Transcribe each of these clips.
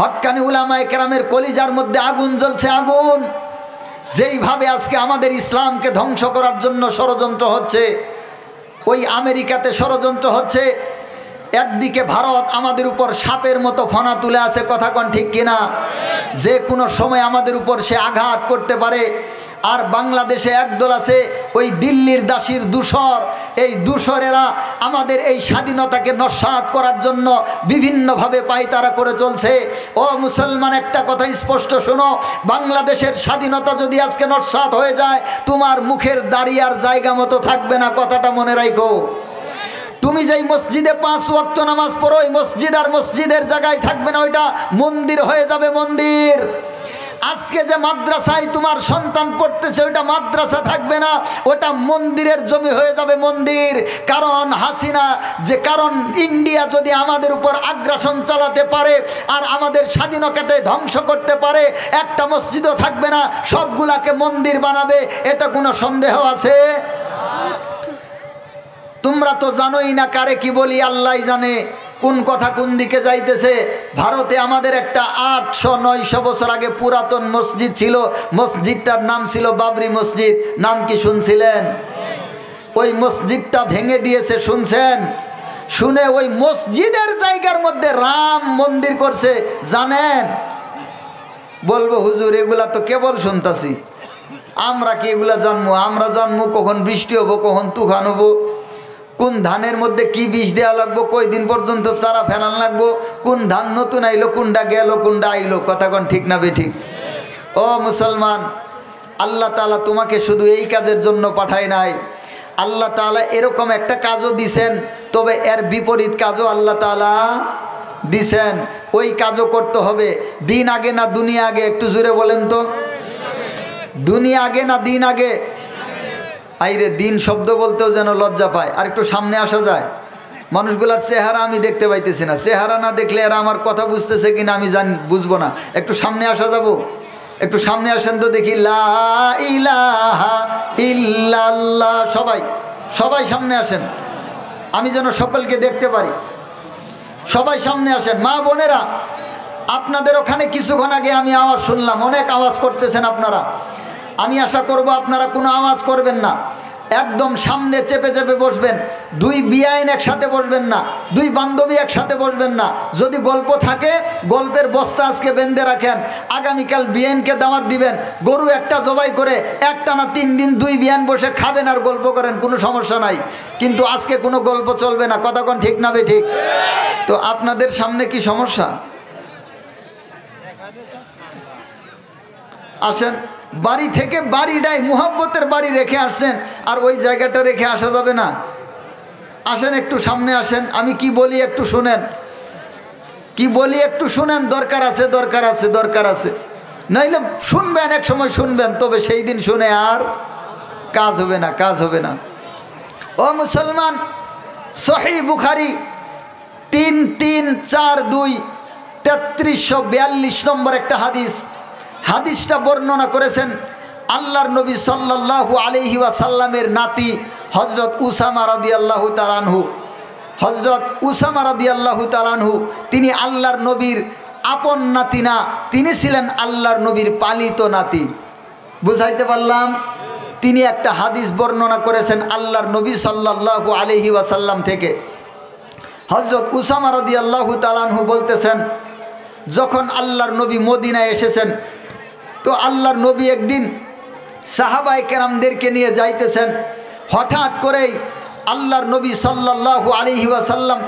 হক্কানি উলামায়ে কেরামের কলিজার মধ্যে আগুন জ্বলছে, আগুন। যেইভাবে আজকে আমাদের ইসলামকে ধ্বংস করার জন্য ষড়যন্ত্র হচ্ছে, ওই আমেরিকাতে ষড়যন্ত্র হচ্ছে, একদিকে ভারত আমাদের উপর সাপের মতো ফনা তুলে আছে, কথা কোন ঠিক কিনা? যে কোনো সময় আমাদের উপর সে আঘাত করতে পারে। আর বাংলাদেশে একদল আছে ওই দিল্লির দাসীর দূষর, এই দূষরেরা আমাদের এই স্বাধীনতাকে নস্যাৎ করার জন্য বিভিন্নভাবে পায়তারা করে চলছে। ও মুসলমান, একটা কথা স্পষ্ট শোনো, বাংলাদেশের স্বাধীনতা যদি আজকে নস্যাৎ হয়ে যায়, তোমার মুখের দাড়ি আর জায়গা মতো থাকবে না, কথাটা মনে রাখো। তুমি যেই মসজিদে 5 ওয়াক্ত নামাজ পড়ো, ওই মসজিদ আর মসজিদের জায়গায় থাকবে না, ওইটা মন্দির হয়ে যাবে, মন্দির। আজকে যে মাদ্রাসায় তোমার সন্তান পড়তেছে, ওটা মাদ্রাসা থাকবে না, ওটা মন্দিরের জমি হয়ে যাবে, মন্দির। কারণ হাসিনা কারণ ইন্ডিয়া যদি আমাদের উপর আগ্রাসন চালাতে পারে আর আমাদের স্বাধীনতাকে ধ্বংস করতে পারে, একটা মসজিদও থাকবে না, সবগুলাকে মন্দির বানাবে, এটা কোনো সন্দেহ আছে? তোমরা তো জানোই না কারে কি বলি, আল্লাহই জানে কোন কথা কোন দিকে যাইতেছে। ভারতে আমাদের একটা 800-900 বছর আগে পুরাতন মসজিদ ছিল, মসজিদটার নাম ছিল বাবরি মসজিদ। নাম কি শুনছিলেন? ওই মসজিদটা ভেঙে দিয়েছে, শুনছেন? শুনে ওই মসজিদের জায়গার মধ্যে রাম মন্দির করছে, জানেন? বলবো হুজুর এগুলা তো কেবল শুনতাছি, আমরা কি এগুলা জানবো? আমরা জানবো কখন বৃষ্টি হবো, কখন তুফান হবো, কোন ধানের মধ্যে কি বিষ দেওয়া লাগবো, কয়দিন পর্যন্ত চারা ফেলান লাগবো, কোন ধান নতুন আইলো, কোনটা গেল, কোনটা আইলো, কথা কোন ঠিক না বেঠিক? ও মুসলমান, আল্লাহ তাআলা তোমাকে শুধু এই কাজের জন্য পাঠায় নাই, আল্লাহ তাআলা এরকম একটা কাজও দিছেন, তবে এর বিপরীত কাজও আল্লাহ তাআলা দিছেন। ওই কাজও করতে হবে। দিন আগে না দুনিয়া আগে? একটু জোরে বলেন তো, দুনিয়া আগে না দিন আগে? আইরে দিন শব্দ বলতেও যেন লজ্জা পায়। আর একটু সামনে আসা যায়? মানুষগুলার চেহারা আমি দেখতে পাইতেছি না, চেহারা না দেখলে এরা আমার কথা বুঝতেছে কিনা আমি বুঝবো না। একটু সামনে আসা যাব? একটু সামনে আসেন তো দেখি। লা ইলাহা ইল্লাল্লাহ। সবাই সবাই সামনে আসেন, আমি যেন সকলকে দেখতে পারি। সবাই সামনে আসেন। মা বোনেরা, আপনাদের ওখানে কিছুক্ষণ আগে আমি আওয়াজ শুনলাম, অনেক আওয়াজ করতেছেন আপনারা। আমি আশা করব আপনারা কোনো আওয়াজ করবেন না, একদম সামনে চেপে চেপে বসবেন। 2 বিয়াইন একসাথে বসবেন না, 2 বান্ধবী একসাথে বসবেন না। যদি গল্প থাকে, গল্পের বস্তা আজকে বেঁধে রাখেন, আগামীকাল বিয়াইনকে দাওয়াত দিবেন, গরু একটা জবাই করে একটানা 3 দিন 2 বিয়াইন বসে খাবেন আর গল্প করেন, কোনো সমস্যা নাই। কিন্তু আজকে কোনো গল্প চলবে না, কথা কোন ঠিক না বেঠিক? তো আপনাদের সামনে কি সমস্যা? আসেন, বাড়ি থেকে বাড়িটাই মুহাব্বতের বাড়ি রেখে আসছেন, আর ওই জায়গাটা রেখে আসা যাবে না। আসেন, একটু সামনে আসেন, আমি কি বলি একটু শুনেন, কি বলি একটু শুনেন। দরকার আছে, দরকার আছে, দরকার আছে। নইলে শুনবেন, এক সময় শুনবেন, তবে সেই দিন শুনে আর কাজ হবে না, কাজ হবে না। ও মুসলমান, সহিহ বুখারী 3342 3342 নম্বর একটা হাদিস, হাদিসটা বর্ণনা করেছেন আল্লাহর নবী সাল্লাল্লাহু আলাইহি ওয়াসাল্লামের নাতি হযরত উসামা রাদিয়াল্লাহু তাআলা আনহু। হযরত উসামা রাদিয়াল্লাহু তাআলা আনহু তিনি আল্লাহর নবীর আপন নাতি না, তিনি ছিলেন আল্লাহর নবীর পালিত নাতি। বুঝাইতে পারলাম? তিনি একটা হাদিস বর্ণনা করেছেন আল্লাহর নবী সাল্লাল্লাহু আলাইহি ওয়াসাল্লাম থেকে। হযরত উসামা রাদিয়াল্লাহু তাআলা আনহু বলতেছেন, যখন আল্লাহর নবী মদিনায় এসেছেন, তো আল্লাহর নবী একদিন সাহাবায়ে কেরামদেরকে নিয়ে যাইতেছেন। হঠাৎ করেই আল্লাহর নবী সাল্লাল্লাহু আলাইহি ওয়াসাল্লাম,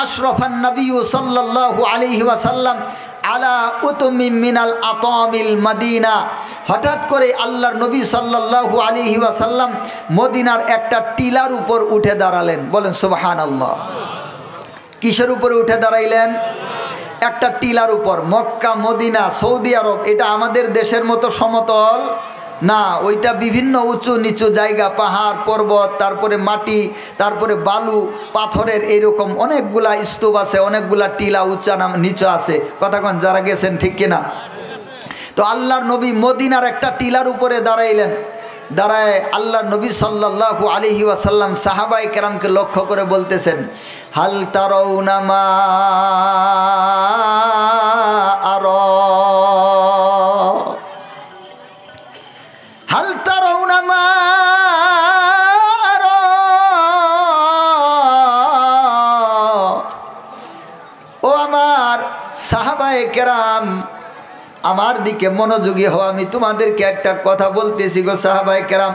আশরাফান নবী সাল্লাল্লাহু আলাইহি ওয়াসাল্লাম আলা উতুমিম মিনাল আতামিল মদিনা, হঠাৎ করে আল্লাহর নবী সাল্লাল্লাহু আলাইহি ওয়াসাল্লাম মদিনার একটা টিলার উপর উঠে দাঁড়ালেন। বলেন সুবহানাল্লাহ। কিসের উপরে উঠে দাঁড়াইলেন? একটা টিলার উপর। মক্কা, মদিনা, সৌদি আরব, এটা আমাদের দেশের মতো সমতল না, ওইটা বিভিন্ন উঁচু নিচু জায়গা, পাহাড় পর্বত, তারপরে মাটি, তারপরে বালু পাথরের এইরকম অনেকগুলা স্তূপ আছে, অনেকগুলা টিলা উঁচা নিচু আছে। কথা কন যারা গেছেন, ঠিক কিনা? তো আল্লাহর নবী মদিনার একটা টিলার উপরে দাঁড়াইলেন। দাঁড়ায় আল্লাহর নবী সাল্লাল্লাহু আলাইহি ওয়াসাল্লাম সাহাবায়ে কেরামকে লক্ষ্য করে বলতেছেন, হাল তারাউনা মা সাহাবায়ে কেরাম আমার দিকে মনোযোগী হও, আমি তোমাদেরকে একটা কথা বলতেছি গো সাহাবায়ে কেরাম।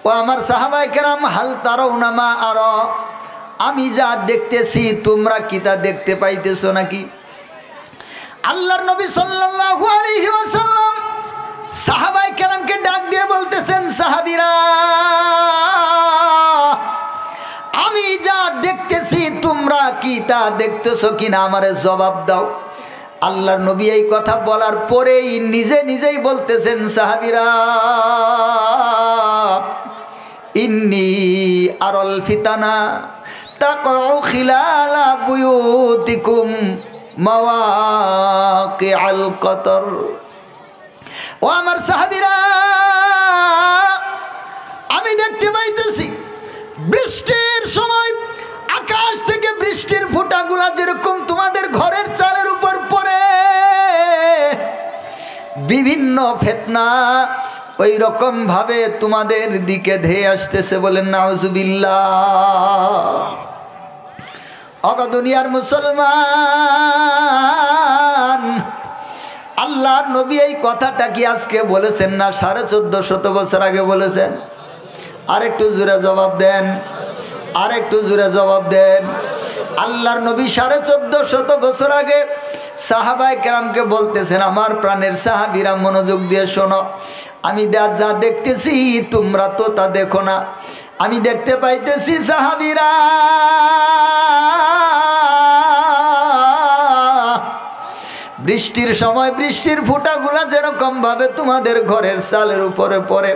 ও আমার সাহাবায়ে কেরাম, হাল তারাউনা মা আরা, আমি যা দেখতেছি তোমরা কি তা দেখতে পাইতেছো নাকি? আল্লাহর নবী সাল্লাল্লাহু আলাইহি ওয়াসাল্লাম সাহাবায়ে কেরামকে ডাক দিয়ে বলতেছেন, সাহাবীরা আমি যা দেখতেছি তোমরা কি তা দেখতেছো কিনা আমারে জবাব দাও। আল্লাহর নবী এই কথা বলার পরেই নিজে নিজেই বলতেছেন, সাহাবীরা ইন্নী আরাল ফিতানা তাকাউ খিলালা বুয়ুতিকুম মাওয়াকিআল কতর। ও আমার সাহাবীরা, আমি দেখতে পাইতেছি বৃষ্টির সময় আকাশ থেকে বৃষ্টির ফোঁটাগুলা যেরকম তোমাদের ঘরের চালের উপর পড়ে, বিভিন্ন ফিতনা ওই রকম ভাবে তোমাদের দিকে ধেয়ে আসতেছে। বলেন নাউজুবিল্লাহ। অগ দুনিয়ার মুসলমান, আল্লাহর নবী এই কথাটা কি আজকে বলেছেন না 1450 বছর আগে বলেছেন? আরেকটু জোরে জবাব দেন, আরেকটু জোরে জবাব দেন। আল্লাহর নবী 1450 বছর আগে সাহাবায়ে কেরামকে বলতেছেন, আমার প্রাণের সাহাবীরা মনোযোগ দিয়ে শোনো, আমি যা দেখতেছি তোমরা তো তা দেখো না। আমি দেখতে পাইতেছি সাহাবীরা বৃষ্টির সময় বৃষ্টির ফোঁটাগুলা যেরকম ভাবে তোমাদের ঘরের চালের উপরে পড়ে,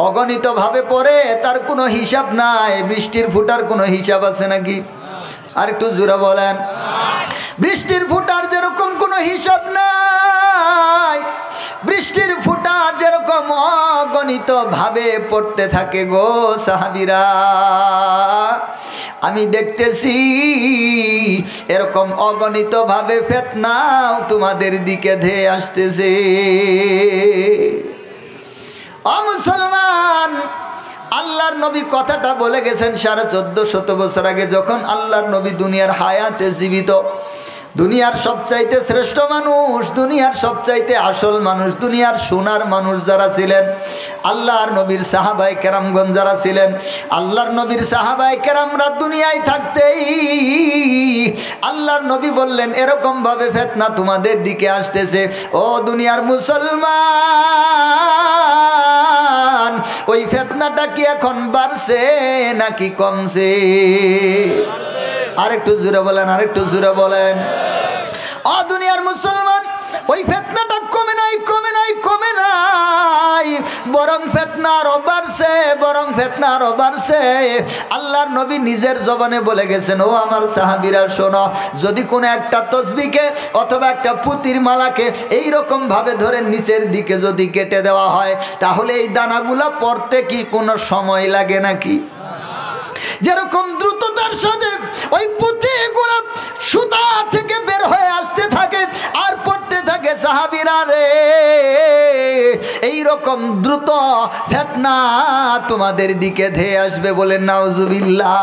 অগণিত ভাবে পড়ে, তার কোনো হিসাব নাই। বৃষ্টির ফোঁটার কোনো হিসাব আছে নাকি? আর একটু জোরে বলেন। বৃষ্টির ফোঁটার যেরকম কোনো হিসাব নাই, বৃষ্টির ফোঁটা যেরকম অগণিত ভাবে পড়তে থাকে গো সাহাবীরা, আমি দেখতেছি এরকম অগণিত ভাবে ফিতনাও তোমাদের দিকে ধেয়ে আসতেছে। ও মুসলমান, আল্লাহর নবী কথাটা বলে গেছেন 1450 বছর আগে, যখন আল্লাহর নবী দুনিয়ার হায়াতে জীবিত। দুনিয়ার সবচাইতে শ্রেষ্ঠ মানুষ, দুনিয়ার সবচাইতে আসল মানুষ, দুনিয়ার সোনার মানুষ যারা ছিলেন, আল্লাহর নবীর সাহাবায়ে কেরামগণ যারা ছিলেন, আল্লাহর নবীর সাহাবায়ে কেরামরা দুনিয়ায় থাকতেই আল্লাহর নবী বললেন এরকম ভাবে ফিতনা তোমাদের দিকে আসতেছে। ও দুনিয়ার মুসলমান, ওই ফিতনাটা কি এখন বাড়ছে নাকি কমছে? আরেকটু জোরে বলেন, আরেকটু জোরে বলেন। ও দুনিয়ার মুসলমান, ওই ফিতনাটা কমে নাই, কমে নাই, কমে নাই, বরং ফিতনা আরো বাড়ছে, বরং ফিতনা আরো বাড়ছে। আল্লাহর নবী নিজের জবানে বলে গেছেন, ও আমার সাহাবীরা শোনো, যদি কোনো একটা তসবিহকে অথবা একটা পুঁতির মালাকে এইরকম ভাবে ধরে নিচের দিকে যদি কেটে দেওয়া হয়, তাহলে এই দানাগুলা পড়তে কি কোনো সময় লাগে নাকি? যেরকম দ্রুততার সাথে ওই পুঁতিগুলো সুতা থেকে বের হয়ে আসতে থাকে আর পড়তে থাকে সাহাবীরা রে, এইরকম দ্রুত ফিতনা তোমাদের দিকে ধেয়ে আসবে। বলেন নাউজুবিল্লাহ।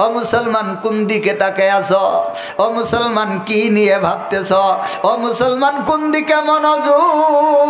ও মুসলমান, কোন দিকে তাকায় আছো? ও মুসলমান, কি নিয়ে ভাবতেছ? ও মুসলমান, কোন দিকে মনোযোগ?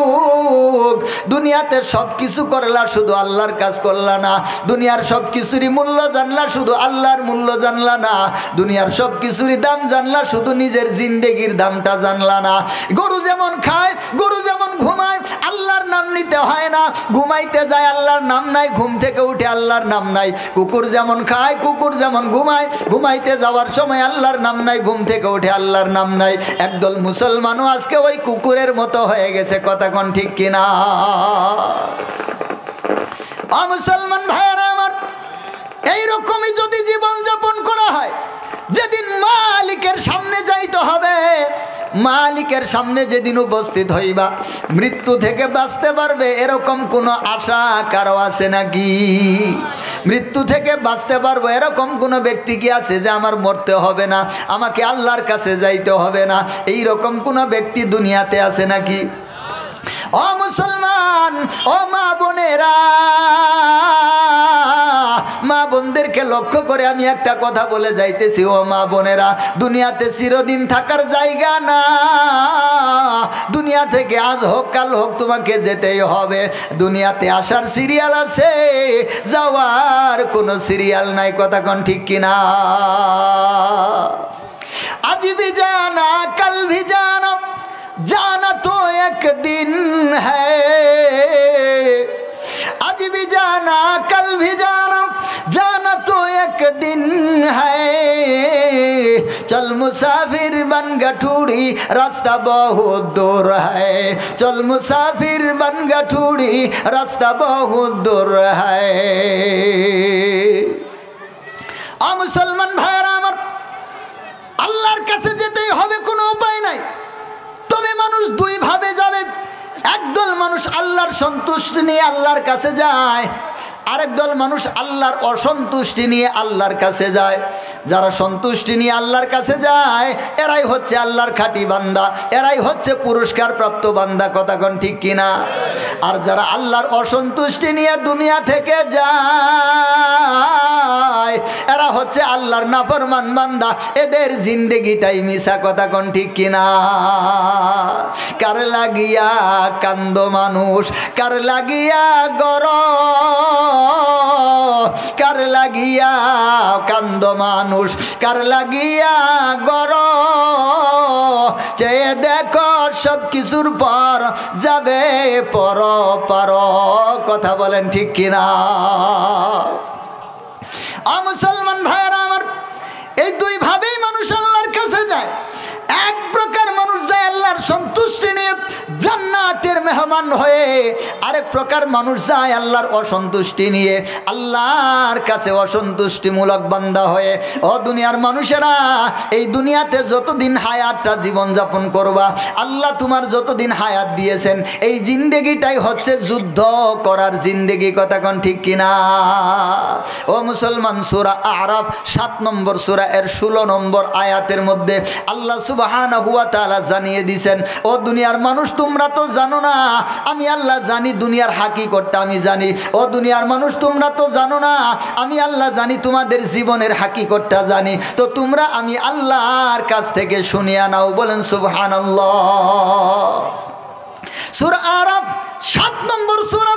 দুনিয়াতে সব কিছু করলা, শুধু আল্লাহর কাজ করলা না। দুনিয়ার সব কিছুরই মূল্য জানলা, শুধু আল্লাহর মূল্য জানলা না। দুনিয়ার সব কিছুরই দাম জানলা, শুধু নিজের জিন্দেগির দামটা জানলা না। গরু যেমন খায়, গরু যেমন ঘুমায়, আল্লাহর নাম নিতে হয় না। ঘুমাইতে যায় আল্লাহর নাম নাই, ঘুম থেকে উঠে আল্লাহর নাম নাই। কুকুর যেমন খায়, কুকুর যেমন ঘুমায়, ঘুমাইতে যাওয়ার সময় আল্লাহর নাম নাই, ঘুম থেকে উঠে আল্লাহর নাম নাই। একদল মুসলমানও আজকে ওই কুকুরের মতো হয়ে গেছে। কথা কোন ঠিক কিনা? ও মুসলমান ভাইয়েরা আমার, এইরকমই যদি জীবন যাপন করা হয়, যেদিন মালিকের সামনে যাইতে হবে, মালিকের সামনে যেদিন উপস্থিত হইবা, মৃত্যু থেকে বাঁচতে পারবে এরকম কোনো আশা কারো আছে নাকি? মৃত্যু থেকে বাঁচতে পারবো এরকম কোনো ব্যক্তি কি আছে যে আমার মরতে হবে না, আমাকে আল্লাহর কাছে যাইতে হবে না, এইরকম কোনো ব্যক্তি দুনিয়াতে আছে নাকি? ও মুসলমান, ও মা বোনেরা, মা বোনদেরকে লক্ষ্য করে আমি একটা কথা বলে যাইতেছি, ও মা বোনেরা, দুনিয়াতে চিরদিন থাকার জায়গা না। দুনিয়া থেকে আজ হোক কাল হোক তোমাকে যেতেই হবে। দুনিয়াতে আসার সিরিয়াল আছে, যাওয়ার কোনো সিরিয়াল নাই। কথা কোন ঠিক কিনা? आज भी जाना कल भी जाना, जाना तो एक दिन है। आज भी जाना कल भी जाना, जाना तो एक दिन है। चल मुसाफिर बन गठूड़ी, रास्ता बहुत दूर है। चल मुसाफिर बन गठूड़ी, रास्ता बहुत दूर है। आ मुसलमान भाइरा आमार, আল্লাহর কাছে যেতেই হবে, কোনো উপায় নাই। তবে মানুষ দুই ভাবে যাবে। একদল মানুষ আল্লাহর সন্তুষ্টি নিয়ে আল্লাহর কাছে যায়, আরেক দল মানুষ আল্লাহর অসন্তুষ্টি নিয়ে আল্লাহর কাছে যায়। যারা সন্তুষ্টি নিয়ে আল্লাহর কাছে যায় এরাই হচ্ছে আল্লাহর খাঁটি বান্দা, এরাই হচ্ছে পুরস্কার প্রাপ্ত বান্দা। কথা কোন ঠিক কিনা? আর যারা আল্লাহর অসন্তুষ্টি নিয়ে দুনিয়া থেকে যায় এরা হচ্ছে আল্লাহর নাফরমান বান্দা, এদের জিন্দেগিটাই মিছা। কথা কোন ঠিক কিনা? কার লাগিয়া কান্দ মানুষ, কার লাগিয়া গরম, কার লাগিয়া কান্দ মানুষ, কার লাগিয়া গরম, চেয়ে দেখো সব কিছুর পর যাবে পর পার। কথা বলেন ঠিক কিনা? মুসলমান ভাইরা আমার, এই দুই ভাবেই মানুষ আল্লাহর কাছে যায়। এক প্রকার মানুষ যায় আল্লাহর সন্তুষ্টি নিয়ে জান্নাতের মেহমান হয়ে, আরেক প্রকার মানুষ যায় আল্লাহর অসন্তুষ্টি নিয়ে আল্লাহর কাছে অসন্তুষ্টিমূলক বান্দা হয়ে। ও দুনিয়ার মানুষেরা, এই দুনিয়াতে যতদিন হায়াতটা জীবনযাপন করবা, আল্লাহ তোমার যতদিন হায়াত দিয়েছেন এই জিন্দেগিটাই হচ্ছে যুদ্ধ করার জিন্দেগি। কথা কোন ঠিক কিনা? ও মুসলমান, সূরা আরাফ 7 নম্বর সূরা এর 16 নম্বর আয়াতের মধ্যে আল্লাহ সুবহানাহু ওয়া তাআলা জানিয়ে দিয়েছেন, ও দুনিয়ার মানুষ, তোমরা তো জানো না, আমি আল্লাহ জানি দুনিয়ার হাকিকতটা আমি জানি। ও দুনিয়ার মানুষ, তোমরা তো জানো না, আমি আল্লাহ জানি তোমাদের জীবনের হাকিকতটা জানি। তো তোমরা আমি আল্লাহর কাছ থেকে শুনিয়া নাও। বলেন সুবহানাল্লাহ। সূরা আরাফ 7 নম্বর সূরা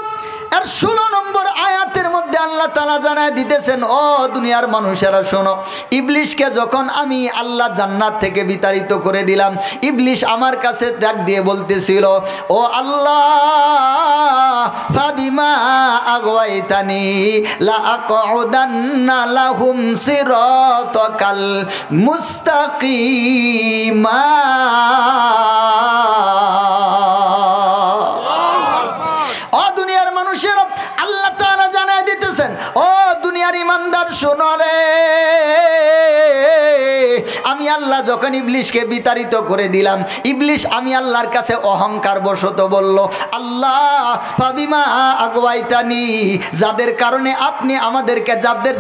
আর 16 নম্বর আয়াতের মধ্যে আল্লাহ তাআলা জানায় দিতেছেন, ও দুনিয়ার মানুষেরা শোনো, ইবলিশকে যখন আমি আল্লাহ জান্নাত থেকে বিতাড়িত করে দিলাম, ইবলিশ আমার কাছে ডাক দিয়ে বলতেছিল, ও আল্লাহ, ফাবিমা আগওয়াইতানি লা আকুদান্না লাহুম সিরাতাকাল মুস্তাকিমা। আল্লাহ তাআলা জানায় দিতেছেন, ও দুনিয়ার ইমানদার শোনো রে, আমি আল্লাহ যখন ইবলিশকে বিতাড়িত করে দিলাম, ইবলিশ আমি আল্লাহর কাছে অহংকার বশত বলল, আল্লাহ ফাবিমা আগওয়াইতানি, যাদের কারণে আপনি আমাদেরকে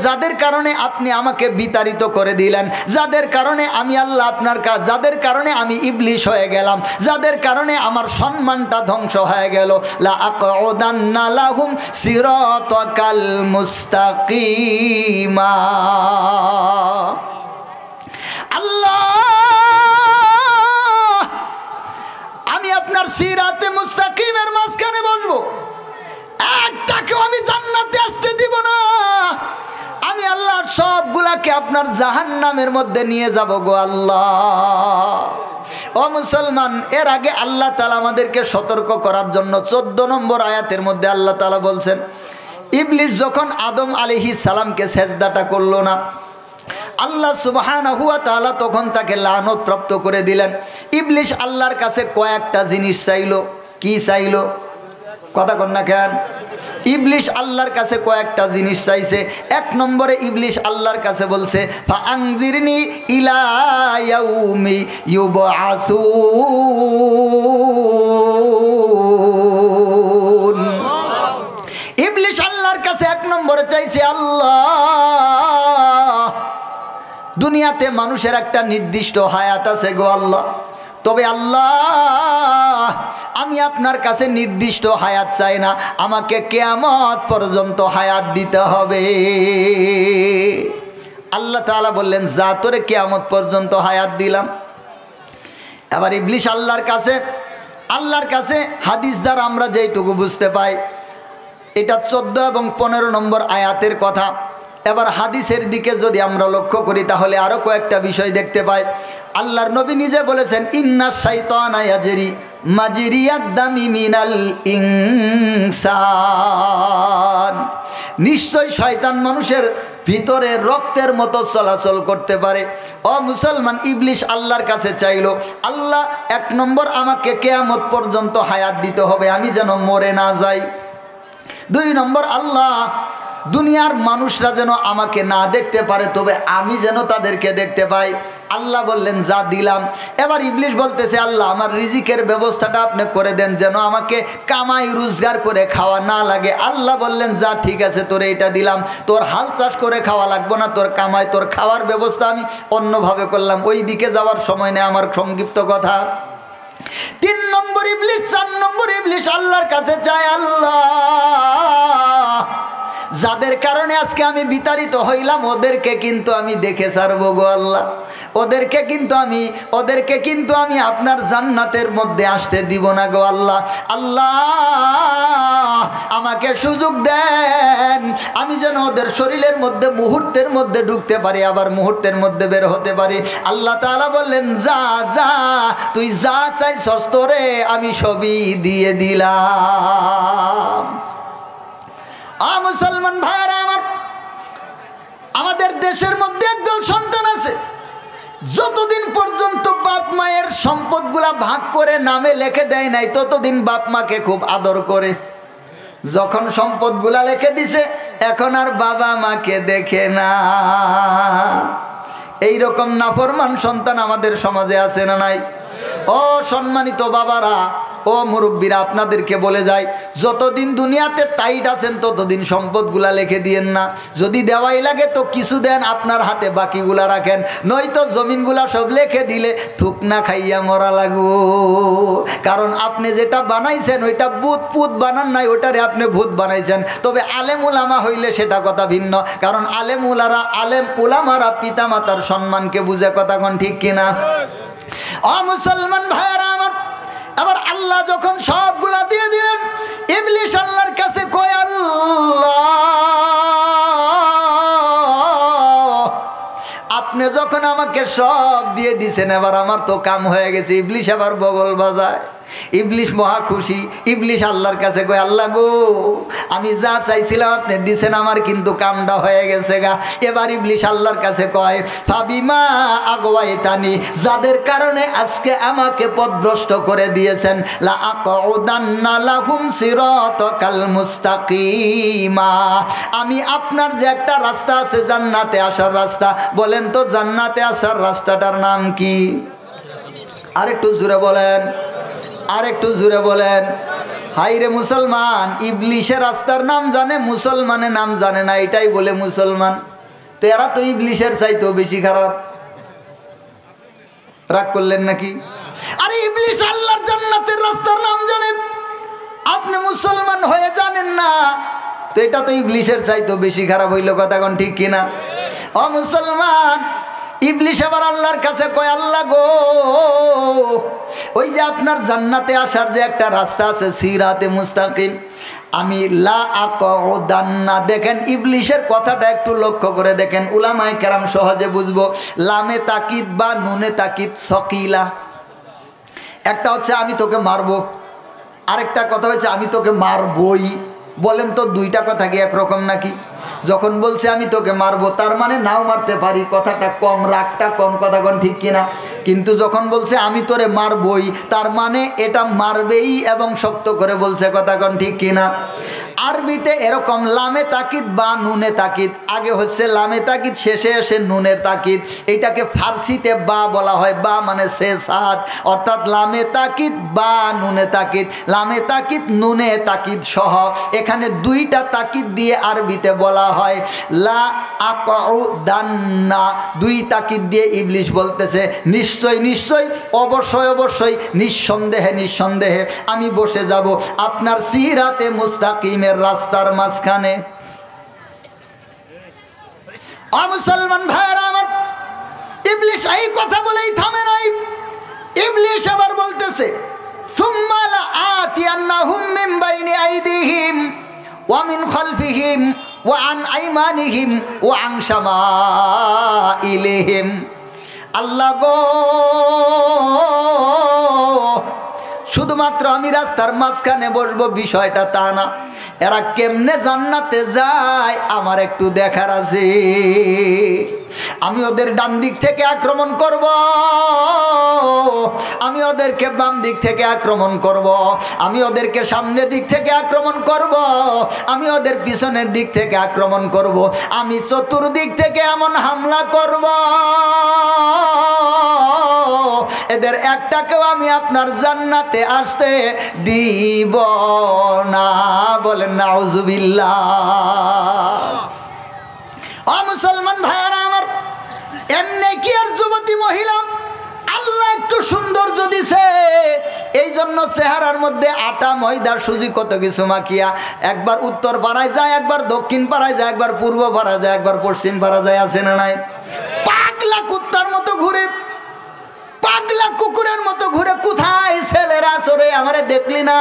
যাদের কারণে আপনি আমাকে বিতাড়িত করে দিলেন, যাদের কারণে আমি আল্লাহ আপনার কাছে, যাদের কারণে আমি ইবলিশ হয়ে গেলাম, যাদের কারণে আমার সম্মানটা ধ্বংস হয়ে গেল, লা আকুদান্না লাহুম সিরাতাকাল মুস্তাকিমা। আল্লাহ, আমি আপনার সিরাতে মুস্তাকিমের মাঝখানে বসবো, একটাকেও আমি জান্নাতে আসতে দিব না। আমি আল্লাহ সবগুলাকে আপনার জাহান্নামের মধ্যে নিয়ে যাব গো আল্লাহ। ও মুসলমান, এর আগে আল্লাহ তাআলা আমাদেরকে সতর্ক করার জন্য 14 নম্বর আয়াতের মধ্যে আল্লাহ তাআলা বলছেন, ইবলিশ যখন আদম আলাইহিস সালামকে সেজদাটা করলো না, আল্লাহ সুবহানাহু ওয়া তাআলা তখন তাকে লানত প্রাপ্ত করে দিলেন। ইবলিশ আল্লাহর কাছে কয়েকটা জিনিস চাইলো। কি চাইলো? কথা কন না কেন? ইবলিশ আল্লাহর কাছে কয়েকটা জিনিস চাইছে। 1 নম্বরে ইবলিশ আল্লাহর কাছে বলছে, ফাআনজিরনি ইলা ইয়াউমি ইউবআসুন। ইবলিশ আল্লাহর কাছে 1 নম্বরে চাইছে, আল্লাহ, দুনিয়াতে মানুষের একটা নির্দিষ্ট হায়াত আছে গো আল্লাহ, তবে আল্লাহ আমি আপনার কাছে নির্দিষ্ট হায়াত চাই না, আমাকে কিয়ামত পর্যন্ত হায়াত দিতে হবে। আল্লাহ তাআলা বললেন যা তোরে কিয়ামত পর্যন্ত হায়াত দিলাম। এবার ইবলিশ আল্লাহর কাছে হাদিস দ্বারা আমরা যেইটুকু বুঝতে পাই, এটা 14 এবং 15 নম্বর আয়াতের কথা। এবার হাদিসের দিকে যদি আমরা লক্ষ্য করি তাহলে আরও কয়েকটা বিষয় দেখতে পাই। আল্লাহর নবী নিজে বলেছেন ইন্নাশ শাইতানা ইয়াজরি মাজরিয়াদ দামি মিনাল ইনসান, নিশ্চয় শয়তান মানুষের ভিতরে রক্তের মতো চলাচল করতে পারে। ও মুসলমান, ইবলিশ আল্লাহর কাছে চাইল, আল্লাহ 1 নম্বর আমাকে কিয়ামত পর্যন্ত হায়াত দিতে হবে, আমি যেন মরে না যাই। 2 নম্বর, আল্লাহ দুনিয়ার মানুষরা যেন আমাকে না দেখতে পারে, তবে আমি যেন তাদেরকে দেখতে পাই। আল্লাহ বললেন যা দিলাম। এবার ইবলিশ বলতেছে আল্লাহ আমার রিজিকের ব্যবস্থাটা আপনি করে দেন, যেন আমাকে কামাই রোজগার করে খাওয়া না লাগে। আল্লাহ বললেন যা ঠিক আছে, তোরে এটা দিলাম, তোর হাল চাষ করে খাওয়া লাগবো না, তোর কামাই তোর খাওয়ার ব্যবস্থা আমি অন্যভাবে করলাম। ওই দিকে যাওয়ার সময় নেই আমার, সংক্ষিপ্ত কথা। 3 নম্বর ইবলিশ, 4 নম্বর ইবলিশ আল্লাহর কাছে চায়, আল্লাহ যাদের কারণে আজকে আমি বিতাড়িত হইলাম ওদেরকে কিন্তু আমি দেখে ছাড়বো গো আল্লাহ, ওদেরকে কিন্তু আমি আপনার জান্নাতের মধ্যে আসতে দিব না গো আল্লাহ। আল্লাহ আমাকে সুযোগ দেন, আমি যেন ওদের শরীরের মধ্যে মুহূর্তের মধ্যে ঢুকতে পারি, আবার মুহূর্তের মধ্যে বের হতে পারি। আল্লাহ তাআলা বললেন যা যা, তুই যা চাইছস তোরে আমি সবই দিয়ে দিলাম। মুসলমান ভাইরা আমার, আমাদের দেশের মধ্যে একদল সন্তান আছে, যতদিন পর্যন্ত বাপ মায়ের সম্পদগুলা ভাগ করে নামে লিখে দেয় নাই ততদিন বাপ মাকে খুব আদর করে। যখন সম্পদগুলা লিখে দিছে এখন আর বাবা মাকে দেখে না। এই রকম নাফরমান সন্তান আমাদের সমাজে আছে না নাই? ও সম্মানিত বাবারা, ও মুরব্বীরা, আপনাদেরকে বলে যায় যতদিন দুনিয়াতে টাইট আছেন ততদিন সম্পদগুলা লিখে দিয়েন না। যদি দেওয়াই লাগে তো কিছু দেন, আপনার হাতে বাকিগুলা রাখেন, নয়তো জমিনগুলা সব লিখে দিলে থুক না খাইয়া মরা লাগো। কারণ আপনি যেটা বানাইছেন ওইটা পুত বানান নাই, ওটারে আপনি ভূত বানাইছেন। তবে আলেম উলামা হইলে সেটা কথা ভিন্ন, কারণ আলেম উলামারা পিতা মাতার সম্মানকে বুঝে, কথা কোন ঠিক কিনা? ও মুসলমান ভাইয়েরা আমার, আবার আল্লাহ যখন সবগুলা দিয়ে দিলেন, ইবলিশ আল্লাহর কাছে কয় আল্লাহ আপনি যখন আমাকে সব দিয়ে দিছেন এবার আমার তো কাম হয়ে গেছে। ইবলিশ আবার বগল বাজায়, ইবলিশ মহা খুশি। ইবলিশ আল্লাহর কাছে কয় আল্লাহ গো, আমি যা চাইছিলাম আপনি দিছেন, আমার কিন্তু কামটা হয়ে গেছে গা। এবার ইবলিশ আল্লাহর কাছে কয় ফাবিমা আগওয়াইতানি, যাদের কারণে আজকে আমাকে পথভ্রষ্ট করে দিয়েছেন, লা আকুদান্না লাহুম সিরাতাকাল মুস্তাকিমা, আমি আপনার যে একটা রাস্তা আছে জান্নাতে আসার রাস্তা, বলেন তো জান্নাতে আসার রাস্তাটার নাম কি? আরেকটু জোরে বলেন, আরেকটু জোরে বলেন। হাইরে মুসলমান, ইবলিশের রাস্তার নাম জানে, মুসলমানের নাম জানে না, এটাই বলে মুসলমান। তো এরা তো ইবলিশের চাইতেও বেশি খারাপ। রাগ করলেন নাকি? আরে ইবলিশ আল্লাহর জান্নাতের রাস্তার নাম জানে, আপনি মুসলমান হয়ে জানেন না, তো এটা তো ইবলিশের চাইতেও বেশি খারাপ হইল, কথা কোন ঠিক কিনা? ও মুসলমান, ইবলিশ আবার আল্লাহর কাছে কয় আল্লাহ গো, ওই যে আপনার জান্নাতে আসার যে একটা রাস্তা আছে সিরাতে মুস্তাকিম, আমি লা আকুদান্না, দেখেন ইবলিশের কথাটা একটু লক্ষ্য করে দেখেন, উলামায়ে কেরাম সহজে বুঝবো। লামে তাকিদ বা নুনে তাকিদ সকিলা, একটা হচ্ছে আমি তোকে মারবো, আরেকটা কথা হচ্ছে আমি তোকে মারবই। বলেন তো দুইটা কথা কি একরকম নাকি? যখন বলছে আমি তোকে মারবো তার মানে নাও মারতে পারি, কথাটা কম, রাগটা কম, কথা কোন ঠিক কিনা? কিন্তু যখন বলছে আমি তোরে মারবই তার মানে এটা মারবেই এবং শক্ত করে বলছে, কথা কোন ঠিক কিনা? আরবিতে এরকম লামে তাকিদ বা নুনে তাকিদ, আগে হচ্ছে লামে তাকিদ, শেষে এসে নুনের তাকিদ। এইটাকে ফার্সিতে বা বলা হয়, বা মানে সে সাত, অর্থাৎ লামে তাকিদ বা নুনে তাকিদ। লামে তাকিদ নুনে তাকিদ সহ এখানে দুইটা তাকিদ দিয়ে আরবিতে বলা হয় লা আকুদান্না, দুই তাকিদ দিয়ে ইবলিশ বলতেছে নিশ্চয় নিশ্চয়, অবশ্যই অবশ্যই, নিঃসন্দেহে নিঃসন্দেহে আমি বসে যাব আপনার সিরাতে মুস্তাকিমের রাস্তার মাঝখানে। মুসলমান ভাইরা আমার, ইবলিশ এই কথা বলেই থামে নাই। ইবলিশ আবার বলতেছে সুম্মা লাআতিয়ান্নাহুম মিন বাইনি আইদিহিম ওয়া মিন খালফিহিম ওয়া আন আইমানিহিম ওয়া আন শামাইলিহিম। আল্লাহ গো, শুধুমাত্র আমি রাস্তার মাঝখানে বসবো বিষয়টা তা না, এরা কেমনে জান্নাতে যায় আমার একটু দেখার আছে। আমি ওদের ডান দিক থেকে আক্রমণ করব, আমি ওদেরকে বাম দিক থেকে আক্রমণ করব, আমি ওদেরকে সামনের দিক থেকে আক্রমণ করব, আমি ওদের পিছনের দিক থেকে আক্রমণ করব, আমি চতুর্দিক থেকে এমন হামলা করব এদের একটাকেও আমি আপনার জান্নাতে আসতে দিব না। বলেন নাউজুবিল্লাহ। মুসলমান ভাইয়ারা আমার, এমনি কি আর যুবতী মহিলা আল্লাহ একটু সৌন্দর্য দিছে, এই জন্য চেহারার মধ্যে আটা ময়দা সুজি কত কিছু মাখিয়া একবার উত্তর পাড়ায় যায়, একবার দক্ষিণ পাড়ায় যায়, একবার পূর্ব পাড়া যায়, একবার পশ্চিম পাড়া যায়, আছে না নাই? পাগলা কুত্তার মতো ঘুরে, পাগলা কুকুরের মতো ঘুরে, কোথায় ছেলেরা সরে আমারে দেখলি না,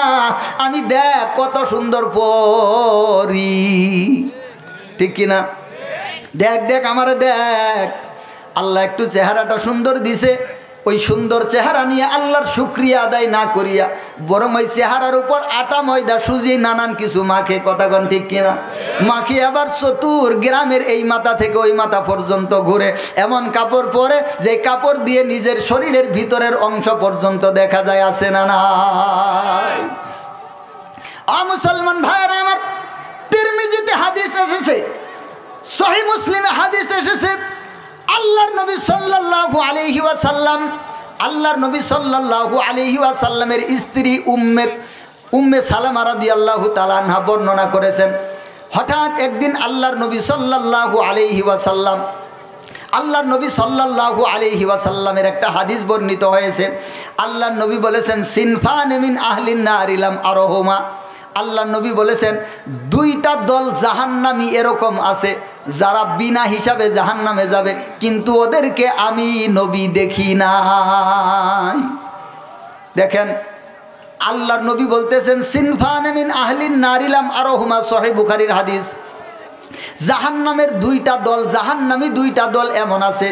আমি দেখ কত সুন্দর পরি, ঠিক কিনা? দেখ দেখ আমারে দেখ। আল্লাহ একটু চেহারাটা সুন্দর দিছে, ওই সুন্দর চেহারা নিয়ে আল্লাহর শুকরিয়া আদায় না করিয়া বরং ওই চেহারার উপর আটা ময়দা সুজি নানান কিছু মাখে, কথাগণ ঠিক কিনা? মাখি আবার চতুর গ্রামের এই মাথা থেকে ওই মাথা পর্যন্ত ঘুরে, এমন কাপড় পরে যে কাপড় দিয়ে নিজের শরীরের ভিতরের অংশ পর্যন্ত দেখা যায়, আছে না নাই? মুসলমান ভাইরা আমার, তিরমিজিতে হাদিস এসেছে, সহিহ মুসলিমে হাদিস এসেছে, আল্লাহর নবী সাল্লাল্লাহু আলাইহি ওয়াসাল্লাম, আল্লাহর নবী সাল্লাল্লাহু আলাইহি ওয়াসাল্লামের স্ত্রী উম্মে সালামা রাদিয়াল্লাহু তাআলা আনহা বর্ণনা করেছেন, হঠাৎ একদিন আল্লাহর নবী সাল্লাল্লাহু আলাইহি ওয়াসাল্লাম, আল্লাহর নবী সাল্লাল্লাহু আলাইহি ওয়াসাল্লামের একটা হাদিস বর্ণিত হয়েছে। আল্লাহর নবী বলেছেন সিনফান মিন আহলিন নারি লাম আরহুমা, আল্লাহর নবী বলেছেন দুইটা দল জাহান্নামী এরকম আছে যারা বিনা হিসাবে জাহান্নামে যাবে, কিন্তু ওদেরকে আমি নবী দেখি নাই। দেখেন আল্লাহর নবী বলতেছেন সিনফান মিন আহলিন নারি লাম আরহুমা, সহিহ বুখারীর হাদিস। জাহান্নামের দুইটা দল, জাহান্নামী দুইটা দল এমন আছে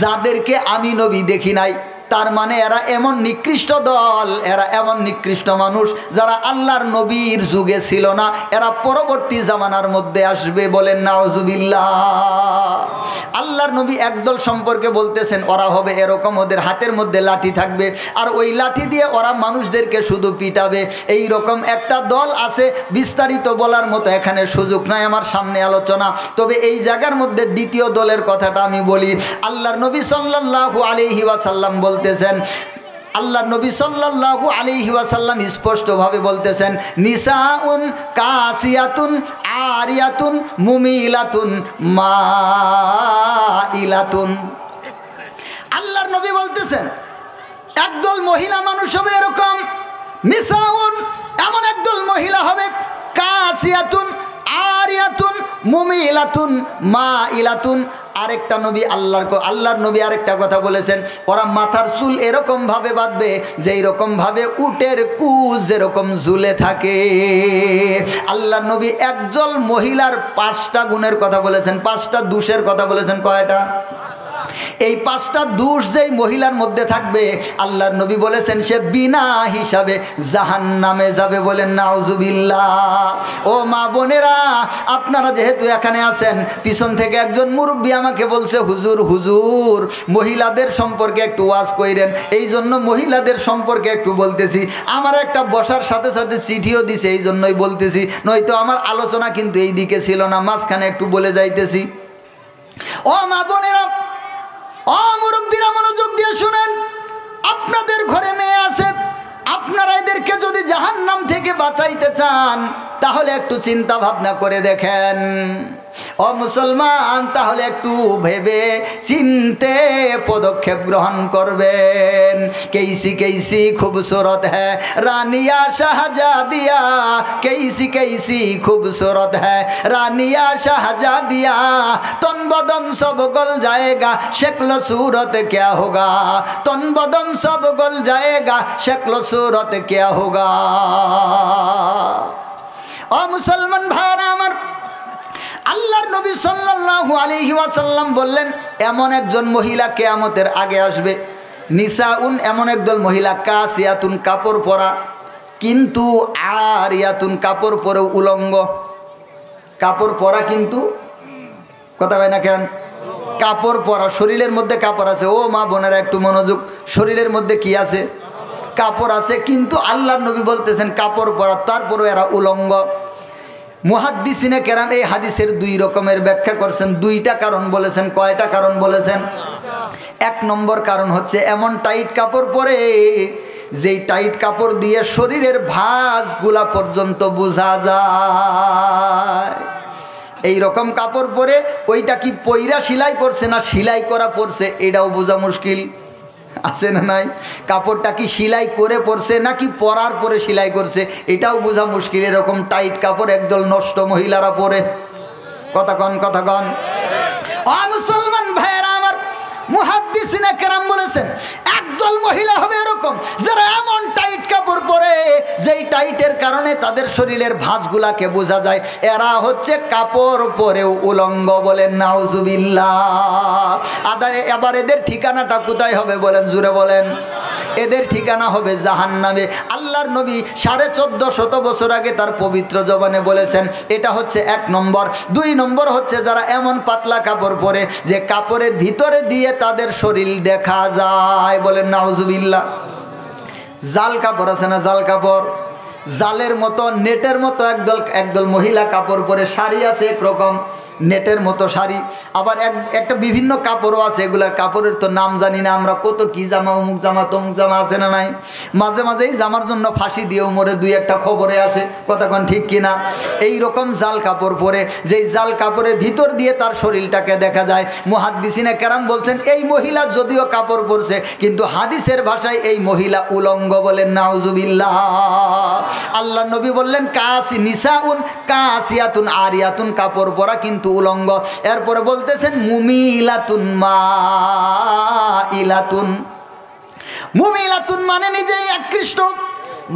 যাদেরকে আমি নবী দেখি নাই। তার মানে এরা এমন নিকৃষ্ট দল, এরা এমন নিকৃষ্ট মানুষ যারা আল্লাহর নবীর যুগে ছিল না, এরা পরবর্তী জামানার মধ্যে আসবে। বলেন নাউজুবিল্লাহ। আল্লাহর নবী একদল সম্পর্কে বলতেছেন ওরা হবে এরকম, ওদের হাতের মধ্যে লাঠি থাকবে আর ওই লাঠি দিয়ে ওরা মানুষদেরকে শুধু পিটাবে। এই রকম একটা দল আছে, বিস্তারিত বলার মতো এখানে সুযোগ নাই, আমার সামনে আলোচনা। তবে এই জায়গার মধ্যে দ্বিতীয় দলের কথাটা আমি বলি। আল্লাহর নবী সাল্লাল্লাহু আলাইহি ওয়াসাল্লাম বলতেছেন, আল্লাহর নবী সাল্লাল্লাহু আলাইহি ওয়াসাল্লাম স্পষ্টভাবে বলতেছেন নিসাউন কাসিয়াতুন আরিয়াতুন মুমিলাতুন মাইলাতুন। আল্লাহর নবী বলতেছেন একদল মহিলা মানুষ হবে এরকম, নিসাউন এমন একদল মহিলা হবে, কাসিয়াতুন আরিয়াতুন মুমিলাতুন মাইলাতুন। আরেকটা নবী আল্লাহর নবী আরেকটা কথা বলেছেন, ওরা মাথার চুল এরকম ভাবে বাঁধবে যে এইরকম ভাবে উটের কুচ যেরকম ঝুলে থাকে। আল্লাহর নবী একজন মহিলার 5টা গুণের কথা বলেছেন, 5টা দোষের কথা বলেছেন। কয়টা? এই 5টা দোষ যেই মহিলার মধ্যে থাকবে আল্লাহর নবী বলেছেন সে বিনা হিসাবে জাহান্নামে যাবে। বলেন নাউজুবিল্লাহ। ও মা বোনেরা, আপনারা যেহেতু এখানে আছেন, পিছন থেকে একজন মুরব্বী আমাকে বলছে হুজুর হুজুর মহিলাদের সম্পর্কে একটু ওয়াজ কইরেন। এই জন্য মহিলাদের সম্পর্কে একটু বলতেছি। আমার একটা বসার সাথে সাথে চিঠিও দিছে, এই জন্যই বলতেছি, নয়তো আমার আলোচনা কিন্তু এই দিকে ছিল না, মাঝখানে একটু বলে যাইতেছি। ও মা বোনেরা, ও মুরব্বীরা, মনোযোগ দিয়ে শুনেন। আপনাদের ঘরে মেয়ে আছে, আপনারা এদেরকে যদি জাহান্নাম থেকে বাঁচাইতে চান তাহলে একটু চিন্তা ভাবনা করে দেখেন। ও মুসলমান, তাহলে একটু ভেবে চিনতে পদক্ষেপ গ্রহণ করবেন। कैसी कैसी खूबसूरत है रानिया शाहजादिया, कैसी कैसी खूबसूरत है रानिया शाहजादिया, तन बदन सब गल जाएगा शक्ल सूरत क्या होगा, तन बदन सब गल जाएगा शक्ल सूरत क्या होगा। ও মুসলমান ভাইরা আমার, আল্লাহর নবী সাল্লাল্লাহু আলাইহি ওয়াসাল্লাম বললেন এমন একজন মহিলা কিয়ামতের আগে আসবে, নিসাউন, এমন একদল মহিলা, কাসিয়াতুন, কাপড় পরা, কিন্তু আরিয়াতুন, কাপড় পরেও উলঙ্গ। কাপড় পরা কিন্তু, কথা কয় না কেন, কাপড় পরা, শরীরের মধ্যে কাপড় আছে। ও মা বোনেরা একটু মনোযোগ, শরীরের মধ্যে কি আছে? কাপড় আছে, কিন্তু আল্লাহর নবী বলতেছেন কাপড় পরা, তারপরও এরা উলঙ্গ। মুহাদ্দিসিনে কেরাম এই হাদিসের 2 রকমের ব্যাখ্যা করছেন, 2টা কারণ বলেছেন। কয়টা কারণ বলেছেন? 1 নম্বর কারণ হচ্ছে এমন টাইট কাপড় পরে যেই টাইট কাপড় দিয়ে শরীরের ভাঁজগুলা পর্যন্ত বোঝা যায়। এই রকম কাপড় পরে ওইটা কি পয়রা সেলাই করছে না সেলাই করা পড়ছে এটাও বোঝা মুশকিল, আছে না নাই? কাপড়টা কি সেলাই করে পরছে নাকি পরার পরে সেলাই করছে এটাও বোঝা মুশকিল। এরকম টাইট কাপড় একদল নষ্ট মহিলারা পরে। কথা কন, কথা কন। ও মুসলমান ভাইয়েরা আমার, মুহাদ্দিসিনে কেরাম বলেছেন একদল মহিলা হবে এরকম যারা এমন টাইট কাপড় পরে যেই টাইটের কারণে তাদের শরীরের ভাঁজগুলাকে বোঝা যায়। এরা হচ্ছে কাপড় পরেও উলঙ্গ। বলেন নাউজুবিল্লাহ। এবার এদের ঠিকানাটা কোথায় হবে বলেন, জুড়ে বলেন? এদের ঠিকানা হবে জাহান্নামে। আল্লাহর নবী 1450 বছর আগে তার পবিত্র জবানে বলেছেন। এটা হচ্ছে 1 নম্বর। 2 নম্বর হচ্ছে যারা এমন পাতলা কাপড় পরে যে কাপড়ের ভিতরে দিয়ে তাদের শরীর দেখা যায়। বলেন নাউজুবিল্লাহ। জাল কাপড় আছে না, জাল কাপড়, জালের মতো, নেটের মতো একদল মহিলা কাপড় পরে, শাড়ি আছে একরকম নেটের মতো শাড়ি, আবার একটা বিভিন্ন কাপড়ও আছে, এগুলার কাপড়ের তো নাম জানি না আমরা, কত কি জামা, অমুক জামা তমুক জামা আছে না নাই? মাঝে মাঝে এই জামার জন্য ফাঁসি দিয়েও মরে 2-1টা খবরে আসে, কতক্ষণ ঠিক কিনা? এই রকম জাল কাপড় পরে, যেই জাল কাপড়ের ভিতর দিয়ে তার শরীরটাকে দেখা যায়। মুহাদ্দিসিনে কেরাম বলছেন এই মহিলা যদিও কাপড় পরছে কিন্তু হাদিসের ভাষায় এই মহিলা উলঙ্গ। বলেন নাউজুবিল্লাহ। আল্লাহ নবী বললেন কাসি নিসাউন কাসিয়াতুন আরিয়াতুন, কাপড় পরা কিন্তু উলঙ্গ। এরপরে বলতেছেন মুমিলাতুন মাইলাতুন। মুমিলাতুন মানে নিজেই আকৃষ্ট,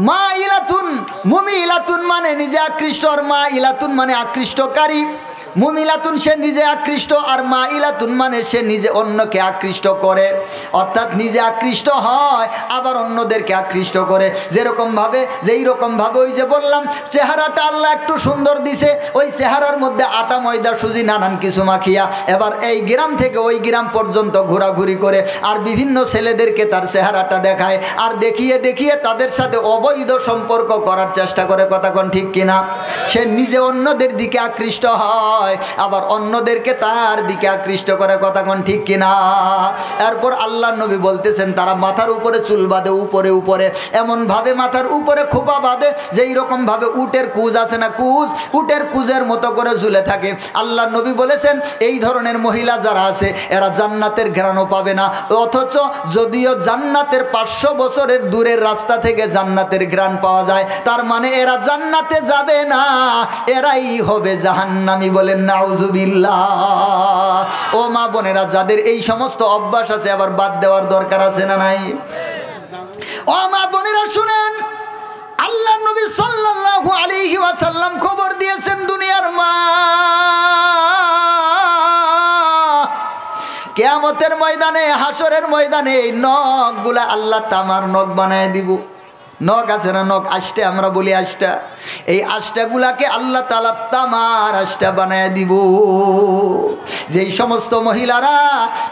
মাইলাতুন, মুমিলাতুন মানে নিজে আকৃষ্ট, আর মাইলাতুন মানে আকৃষ্টকারী। মুমিলাতুন সে নিজে আকৃষ্ট, আর মাইলাতুন মানে সে নিজে অন্যকে আকৃষ্ট করে, অর্থাৎ নিজে আকৃষ্ট হয় আবার অন্যদেরকে আকৃষ্ট করে। যেই রকম ভাবে ওই যে বললাম চেহারাটা আল্লাহ একটু সুন্দর দিছে, ওই চেহারার মধ্যে আটা ময়দা সুজি নানান কিছু মাখিয়া এবার এই গ্রাম থেকে ওই গ্রাম পর্যন্ত ঘোরাঘুরি করে আর বিভিন্ন ছেলেদেরকে তার চেহারাটা দেখায়, আর দেখিয়ে দেখিয়ে তাদের সাথে অবৈধ সম্পর্ক করার চেষ্টা করে। কথা কোন ঠিক কিনা? সে নিজে অন্যদের দিকে আকৃষ্ট হয় আবার অন্যদেরকে তার দিকে আকৃষ্ট করে। কথা কোন ঠিক কিনা? এরপর আল্লাহ নবী বলতেছেন তারা মাথার উপরে চুল বাঁধে, উপরে উপরে এমন ভাবে মাথার উপরে খোপা বাঁধে যেই রকম ভাবে উটের কুজ আছে না, কুজ, উটের কুজের মতো করে ঝুলে থাকে। আল্লাহ নবী বলেছেন এই ধরনের মহিলা যারা আছে এরা জান্নাতের ঘ্রাণও পাবে না, অথচ যদিও জান্নাতের 500 বছরের দূরের রাস্তা থেকে জান্নাতের ঘ্রাণ পাওয়া যায়, তার মানে এরা জান্নাতে যাবে না, এরাই হবে জাহান্নামী। বলেন নাউজুবিল্লাহ। ও মা বোনেরা, যাদের এই সমস্ত অভ্যাস আছে আবার বাদ দেওয়ার দরকার আছে না নাই? ও মা বোনেরা শুনেন, আল্লাহ নবী সাল্লাল্লাহু আলাইহি ওয়াসাল্লাম খবর দিয়েছেন দুনিয়ার মা কিয়ামতের ময়দানে হাসরের ময়দানে এই নখগুলা আল্লাহ তামার নখ বানায় দিব। নখ আছে না, নখ আষ্টা, আমরা বলি আষ্টা, এই আষ্টাগুলাকে আল্লাহ তাআলা তামার আষ্টা বানায় দিব। যেই সমস্ত মহিলারা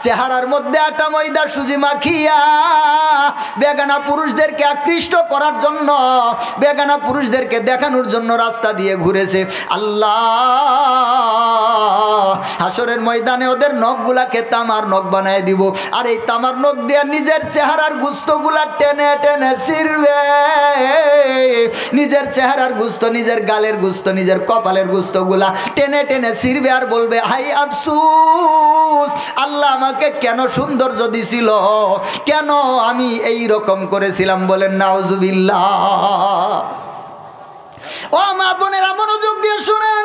চেহারার মধ্যে আটা ময়দা সুজি মাখিয়া বেগানা পুরুষদেরকে আকৃষ্ট করার জন্য, বেগানা পুরুষদেরকে দেখানোর জন্য রাস্তা দিয়ে ঘুরেছে, আল্লাহ হাসরের ময়দানে ওদের নখগুলাকে তামার নখ বানায় দিব। আর এই তামার নখ দিয়ে নিজের চেহারার গুস্তগুলা টেনে টেনে ছিঁড়বে, নিজের চেহারার গুস্ত, নিজের গালের গুস্ত, নিজের কপালের গুস্তগুলা টেনে টেনে ছিঁড়বে আর বলবে, হাই আফসোস, আল্লাহ আমাকে কেন সৌন্দর্য দিছিল, কেন আমি এই রকম করেছিলাম। বলেন নাউজুবিল্লাহ। ও মা বোনেরা, মনোযোগ দিয়ে শুনেন,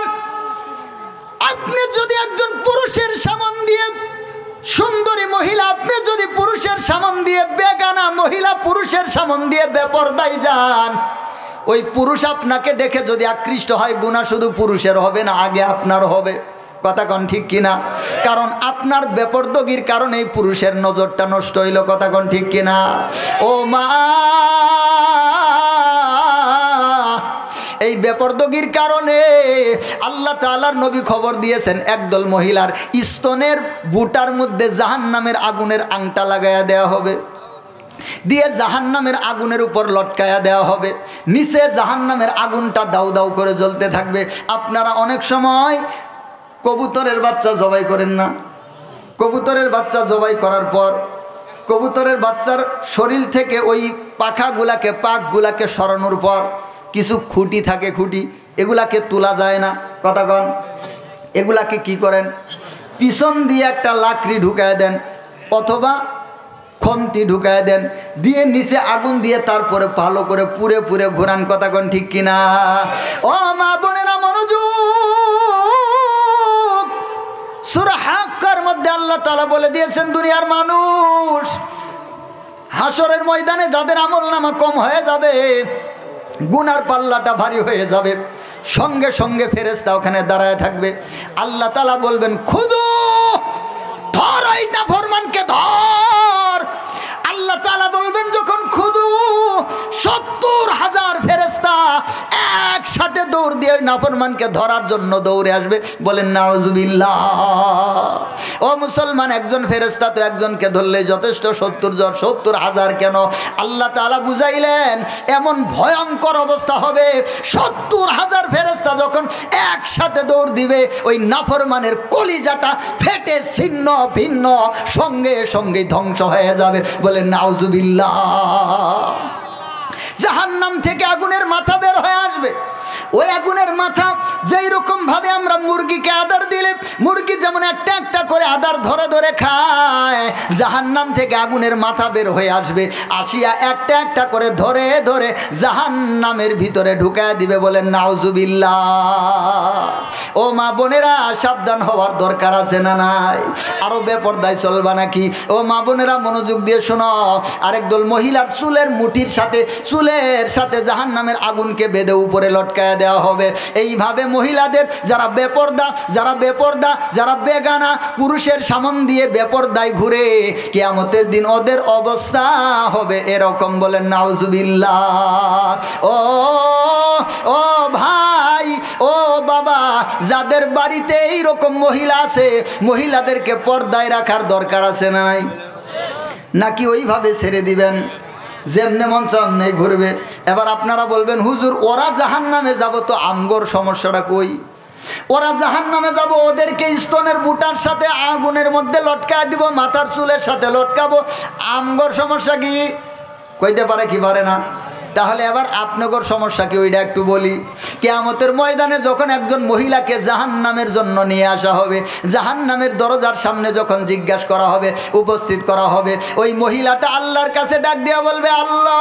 আপনি যদি একজন পুরুষের সামন দিয়ে, সুন্দরী মহিলা, আপনি যদি পুরুষের সামন দিয়ে, বেগানা মহিলা পুরুষের সামন দিয়ে বেপরদায় যান, ওই পুরুষ আপনাকে দেখে যদি আকৃষ্ট হয়, গুনাহ শুধু পুরুষের হবে না, আগে আপনার হবে। কথা কন ঠিক কিনা? কারণ আপনার বেপরদগির কারণে এই পুরুষের নজরটা নষ্ট হইল। কথা কন ঠিক কিনা? ও মা, এই বেপরদগির কারণে আল্লাহ তাআলার নবী খবর দিয়েছেন, একদল মহিলার স্তনের বুটার মধ্যে জাহান্নামের আগুনের আংটা লাগায়া দেওয়া হবে, দিয়ে জাহান্নামের আগুনের উপর লটকায়া দেওয়া হবে, নিচে জাহান্নামের আগুনটা দাউ দাউ করে জ্বলতে থাকবে। আপনারা অনেক সময় কবুতরের বাচ্চা জবাই করেন না? কবুতরের বাচ্চা জবাই করার পর কবুতরের বাচ্চার শরীর থেকে ওই পাখাগুলাকে, পাকগুলাকে সরানোর পর কিছু খুঁটি থাকে, খুঁটি, এগুলাকে তোলা যায় না। কথা কন, এগুলাকে কি করেন? পিছন দিয়ে একটা লাকড়ি ঢুকায় দেন অথবা খন্তি ঢুকায় দেন, দিয়ে নিচে আগুন দিয়ে তারপরে ভালো করে পুরে পুরে ঘোরান। কথা কন ঠিক কিনা? ও মা বোনেরা, মনোযোগ। সূরা হাক্কার মধ্যে আল্লাহ তাআলা বলে দিয়েছেন, দুনিয়ার মানুষ হাসরের ময়দানে যাদের আমলনামা কম হয়ে যাবে, গুনার পাল্লাটা ভারী হয়ে যাবে, সঙ্গে সঙ্গে ফেরেশতা ওখানে দাঁড়ায় থাকবে। আল্লাহ তাআলা বলবেন, খুঁজো, ধর এইটা ফরমানকে ধর। আল্লাহ তাআলা বলবেন, যখন খুঁজো, 70,000 ফেরেশতা একসাথে দৌড় দিয়ে ওই নাফরমানকে ধরার জন্য দৌড়ে আসবে। বলেন নাউজুবিল্লাহ। ও মুসলমান, একজন ফেরেশতা তো একজনকে ধরলে যথেষ্ট, 70,000 কেন? আল্লাহ তাআলা বুঝাইলেন, এমন ভয়ঙ্কর অবস্থা হবে, 70,000 ফেরেশতা যখন একসাথে দৌড় দিবে, ওই নাফরমানের কলিজাটা ফেটে ছিন্ন ভিন্ন, সঙ্গে সঙ্গে ধ্বংস হয়ে যাবে। বলেন নাউজুবিল্লাহ। জাহান্নাম থেকে আগুনের মাথা বের হয়ে আসবে। ওই আগুনের মাথা যেই রকম ভাবে আমরা মুরগিকে আদার দিলে মুরগি যেমন একটা একটা করে আদার ধরে ধরে খায়, জাহান্নাম থেকে আগুনের মাথা বের হয়ে আসবে, আসিয়া একটা একটা করে ধরে ধরে জাহান্নামের ভিতরে ঢুকায় দিবে। বলেন নাউজুবিল্লাহ। ও মা বোনেরা, সাবধান হওয়ার দরকার আছে না নাই? আরো বেপরদায় চলবা নাকি? ও মা বোনেরা, মনোযোগ দিয়ে শোনো। আরেক দল মহিলার চুলের মুঠির সাথে, চুলের সাথে জাহান্নামের আগুনকে বেঁধে উপরে লটকায় দেওয়া হবে। এইভাবে মহিলাদের যারা বেপরদা, যারা বেগানা পুরুষের সামন দিয়ে বেপরদায় ঘুরে, কিয়ামতের দিন ওদের অবস্থা হবে এরকম। বলেন নাউজুবিল্লাহ। ও ভাই, ও বাবা, যাদের বাড়িতে এইরকম মহিলা আছে, মহিলাদেরকে পর্দায় রাখার দরকার আছে নাই? নাকি ওইভাবে ছেড়ে দিবেন যেমনে মন চামনে ঘুরবে? এবার আপনারা বলবেন, হুজুর ওরা জাহান্নামে যাব, তো আমগোর সমস্যাটা কই? ওরা জাহান্নামে যাব, ওদেরকে স্তনের বুটার সাথে আগুনের মধ্যে লটকায় দিব, মাথার চুলের সাথে লটকাবো, আমগোর সমস্যা কি? কইতে পারে কি পারে না? তাহলে এবার আপনাদের সমস্যা কি ওইটা একটু বলি। কিয়ামতের ময়দানে যখন একজন মহিলাকে জাহান্নামের জন্য নিয়ে আসা হবে, জাহান্নামের দরজার সামনে যখন জিজ্ঞাসা করা হবে, উপস্থিত করা হবে, ওই মহিলাটা আল্লাহর কাছে ডাক দিয়া বলবে, আল্লাহ,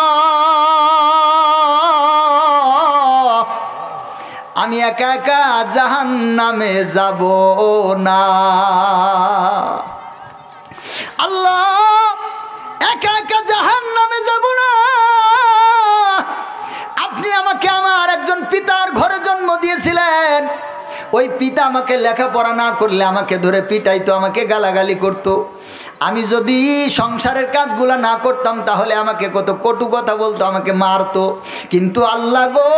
আমি একা একা জাহান্নামে যাব না। আল্লাহ, একা একা জাহান্নামে যাব না। আপনি আমাকে আমার একজন পিতার ঘরে জন্ম দিয়েছিলেন, ওই পিতা আমাকে লেখাপড়া না করলে আমাকে ধরে পিটাইতো, আমাকে গালাগালি করতো। আমি যদি সংসারের কাজগুলো না করতাম তাহলে আমাকে কত কটু কথা বলতো, আমাকে মারতো। কিন্তু আল্লাহ গো,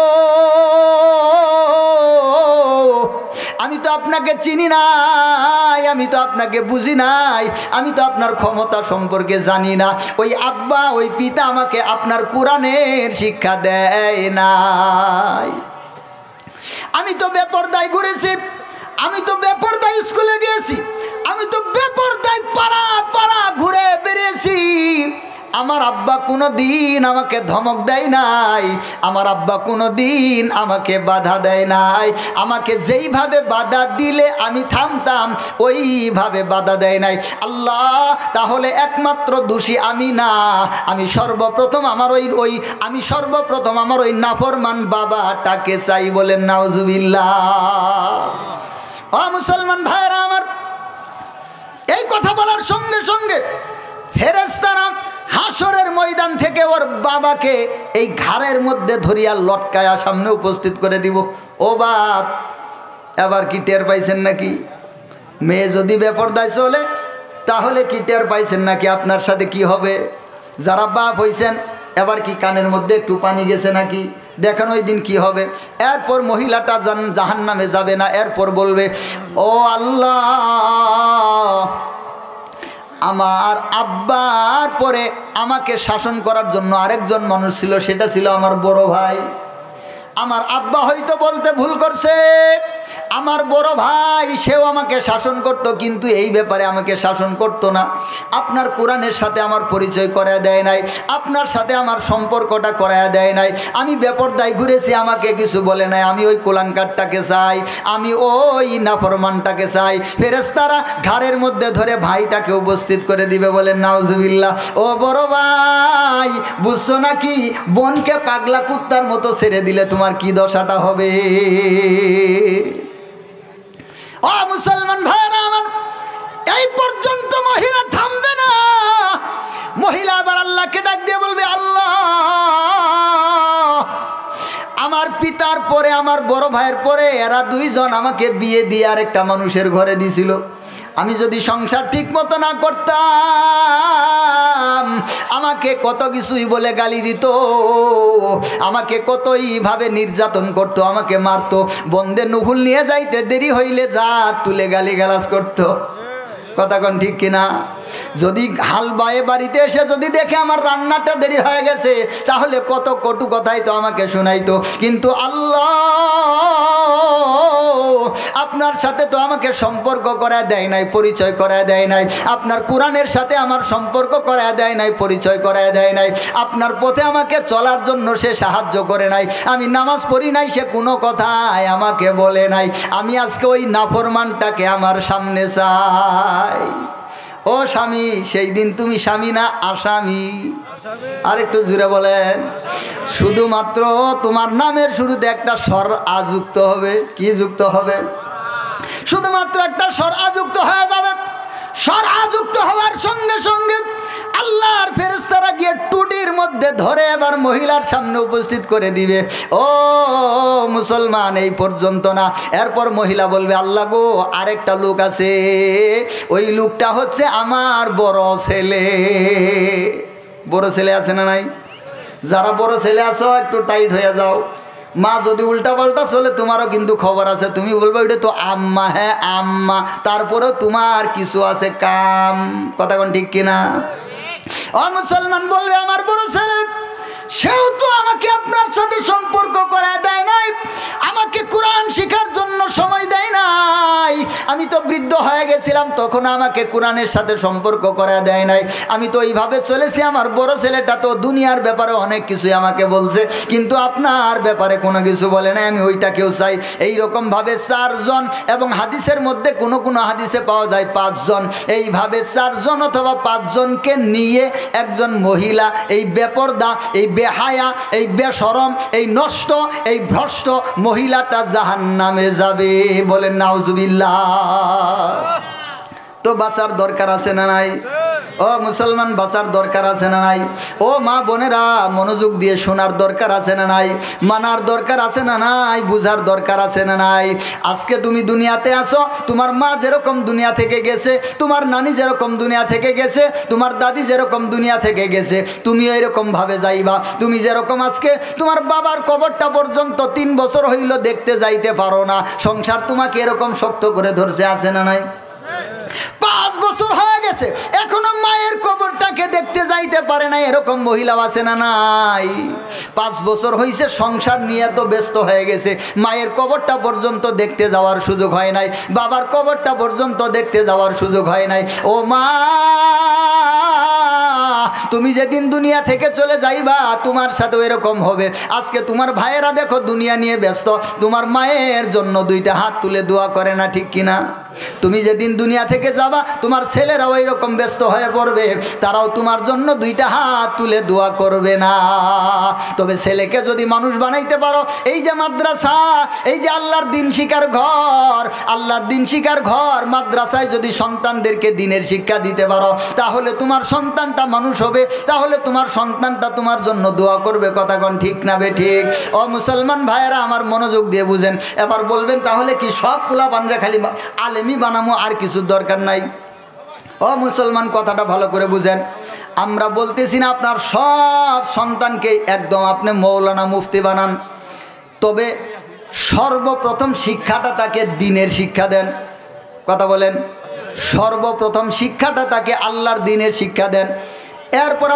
আমি তো আপনাকে চিনি নাই, আমি তো আপনাকে বুঝি নাই, আমি তো আপনার ক্ষমতা সম্পর্কে জানি না। ওই আব্বা, ওই পিতা আমাকে আপনার কোরআনের শিক্ষা দেয় নাই। আমি তো বেপরদায় ঘুরেছি, আমি তো বেপরদায় স্কুলে গিয়েছি, আমি তো বেপরদায় পাড়া পাড়া ঘুরে বেরিয়েছি। আমার আব্বা কোনো দিন আমাকে ধমক দেয় নাই, আমার আব্বা কোনো দিন আমাকে বাধা দেয় নাই। আমাকে যেইভাবে বাধা দিলে আমি থামতাম ওইভাবে বাধা দেয় নাই। আল্লাহ, তাহলে একমাত্র দোষী আমি না, আমি সর্বপ্রথম আমার ওই নাফরমান বাবাটাকে চাই। বলেন নাউজুবিল্লাহ। ও মুসলমান ভাইরা আমার, এই কথা বলার সঙ্গে সঙ্গে ফেরেশতারা হাসরের ময়দান থেকে ওর বাবাকে এই ঘাড়ের মধ্যে ধরিয়া লটকায়া সামনে উপস্থিত করে দিব। ও বাপ, এবার কি টের পাইছেন নাকি? মেয়ে যদি বেপরদায় চলে তাহলে কি টের পাইছেন নাকি আপনার সাথে কি হবে? যারা বাপ হইছেন এবার কি কানের মধ্যে একটু পানি গেছে নাকি? দেখেন ওই দিন কি হবে। এরপর মহিলাটা জাহান্নামে যাবে না, এরপর বলবে, ও আল্লাহ, আমার আব্বার পরে আমাকে শাসন করার জন্য আরেকজন মানুষ ছিল, সেটা ছিল আমার বড় ভাই। আমার আব্বা হয়তো বলতে ভুল করছে, আমার বড় ভাই সেও আমাকে শাসন করত, কিন্তু এই ব্যাপারে আমাকে শাসন করতো না। আপনার কোরআনের সাথে আমার পরিচয় করায় দেয় নাই, আপনার সাথে আমার সম্পর্কটা করায় দেয় নাই। আমি বেপরদায় ঘুরেছি, আমাকে কিছু বলে নাই। আমি ওই কুলাঙ্কারটাকে চাই, আমি ওই নাফরমানটাকে চাই। ফেরেশতারা ঘাড়ের মধ্যে ধরে ভাইটাকে উপস্থিত করে দিবে। বলেন নাউজুবিল্লাহ। ও বড় ভাই, বুঝছো নাকি বোনকে পাগলা কুত্তার মতো ছেড়ে দিলে তোমার কি দশাটা হবে? ও মুসলমান ভাইরা আমার, এই পর্যন্ত মহিলা থামবে না। মহিলা আবার আল্লাহকে ডাক দিয়ে বলবে, আল্লাহ, আমার পিতার পরে, আমার বড় ভাইয়ের পরে এরা দুইজন আমাকে বিয়ে দিয়ে আরেকটা মানুষের ঘরে দিছিল। আমি যদি সংসার ঠিক মতো না করতাম আমাকে কত কিছুই বলে গালি দিত, আমাকে কতইভাবে নির্যাতন করত, আমাকে মারতো, বন্দে নুহুল নিয়ে যাইতে দেরি হইলে যা তুলে গালিগালাজ করতো। কথা কোন ঠিক কিনা? যদি হাল বায়ে বাড়িতে এসে যদি দেখে আমার রান্নাটা দেরি হয়ে গেছে তাহলে কত কটু কথাই তো আমাকে শোনাইতো। কিন্তু আল্লাহ আপনার সাথে তো আমাকে সম্পর্ক করা দেয় নাই, পরিচয় করা দেয় নাই। আপনার কোরআনের সাথে আমার সম্পর্ক করা দেয় নাই, পরিচয় করা দেয় নাই। আপনার পথে আমাকে চলার জন্য সে সাহায্য করে নাই। আমি নামাজ পড়ি নাই, সে কোনো কথাই আমাকে বলে নাই। আমি আজকে ওই নাফরমানটাকে আমার সামনে চাই। ও স্বামী, সেই দিন তুমি স্বামী না আসামি? আর একটু জুড়ে বলেন। শুধুমাত্র তোমার নামের শুরুতে একটা স্বর আ যুক্ত হবে। কি যুক্ত হবে? শুধুমাত্র একটা স্বর আ যুক্ত হয়ে যাবে। স্বর আ যুক্ত হওয়ার সঙ্গে সঙ্গে আল্লাহর ফেরেশতারা গিয়ে টুটির মধ্যে ধরে এবার মহিলার সামনে উপস্থিত করে দিবে। ও মুসলমান, এই পর্যন্ত না। এরপর মহিলা বলবে, আল্লাহ গো, আরেকটা লোক আছে, ওই লোকটা হচ্ছে আমার বড় ছেলে। বড় ছেলে আছে না নাই? যারা বড় ছেলে আছো একটু টাইট হয়ে যাও। মা যদি উল্টা পাল্টা চলে তোমারও কিন্তু খবর আছে। তুমি বলবে ওইটা তো আম্মা। হ্যাঁ আম্মা, তারপরেও তোমার কিছু আছে কাম। কথা কোন ঠিক কিনা? ও মুসলমান বলবে, আমার বড় ছেলে, সেও তো আমাকে আপনার সাথে সম্পর্ক করা দেয় নাই, আমাকে কোরআন শেখার জন্য সময় দেয় নাই। আমি তো বৃদ্ধ হয়ে গেছিলাম, তখন আমাকে কোরআনের সাথে সম্পর্ক করা দেয় নাই। আমি তো এইভাবে চলেছি। আমার বড় ছেলেটা তো দুনিয়ার ব্যাপারে অনেক কিছুই আমাকে বলছে, কিন্তু আপনার ব্যাপারে কোনো কিছু বলে নাই। আমি ওইটাকেও চাই। এইরকমভাবে 4 জন, এবং হাদিসের মধ্যে কোনো কোনো হাদিসে পাওয়া যায় 5 জন। এইভাবে 4 জন অথবা 5 জনকে নিয়ে একজন মহিলা, এই বেপরদা, এই বেহায়া, এই বেশরম, এই নষ্ট, এই ভ্রষ্ট মহিলাটা জাহান্নামে যাবে। বলেন নাউজুবিল্লাহ। তো বাঁচার দরকার আছে না নাই? ও মুসলমান, বাঁচার দরকার আছে না নাই? ও মা বোনেরা, মনোযোগ দিয়ে শোনার দরকার আছে না নাই? মানার দরকার আছে না নাই? বুঝার দরকার আছে না নাই? আজকে তুমি দুনিয়াতে আসো, তোমার মা যেরকম দুনিয়া থেকে গেছে, তোমার নানি যেরকম দুনিয়া থেকে গেছে, তোমার দাদি যেরকম দুনিয়া থেকে গেছে, তুমি এরকম ভাবে যাইবা। তুমি যেরকম আজকে তোমার বাবার কবরটা পর্যন্ত 3 বছর হইল দেখতে যাইতে পারো না, সংসার তোমাকে এরকম শক্ত করে ধরছে, আছে না নাই? 5 বছর হয়ে গেছে এখনো মায়ের কবরটাকে দেখতে যাইতে পারে না, এরকম মহিলা আছে না নাই? 5 বছর হইছে সংসার নিয়ে তো ব্যস্ত হয়ে গেছে, মায়ের কবরটা পর্যন্ত দেখতে যাওয়ার সুযোগ হয় নাই, বাবার কবরটা পর্যন্ত দেখতে যাওয়ার সুযোগ হয় নাই। ও মা, তুমি যেদিন দুনিয়া থেকে চলে যাইবা তোমার সাথেও এরকম হবে। আজকে তোমার ভাইয়েরা দেখো দুনিয়া নিয়ে ব্যস্ত, তোমার মায়ের জন্য 2টা হাত তুলে দোয়া করে না, ঠিক কিনা? তুমি যেদিন দুনিয়া থেকে যাবা তোমার ছেলেরাও এরকম ব্যস্ত হয়ে পড়বে, তারাও তোমার জন্য 2টা হাত তুলে দোয়া করবে না। তবে ছেলেকে যদি মানুষ বানাইতে পারো, এই যে মাদ্রাসা, এই যে আল্লাহর দিন শিখার ঘর, আল্লাহর দিন শিখার ঘর, মাদ্রাসায় যদি সন্তানদেরকে দিনের শিক্ষা দিতে পারো, তাহলে তোমার সন্তানটা মানুষ হবে, তাহলে তোমার সন্তানটা তোমার জন্য দোয়া করবে। কথা কোন ঠিক না বে ঠিক? ও মুসলমান ভাইয়েরা আমার মনোযোগ দিয়ে বুঝেন। এবার বলবেন তাহলে কি সব পোলাপানরা খালি আলেমি বানামো, আর কিছু দরকার নাই? ও মুসলমান, কথাটা ভালো করে বুঝেন। আমরা বলতেছি না আপনার সব সন্তানকে একদম আপনি মৌলানা মুফতি বানান, তবে সর্বপ্রথম শিক্ষাটা তাকে দিনের শিক্ষা দেন। কথা বলেন, সর্বপ্রথম শিক্ষাটা তাকে আল্লাহর দিনের শিক্ষা দেন। এরপর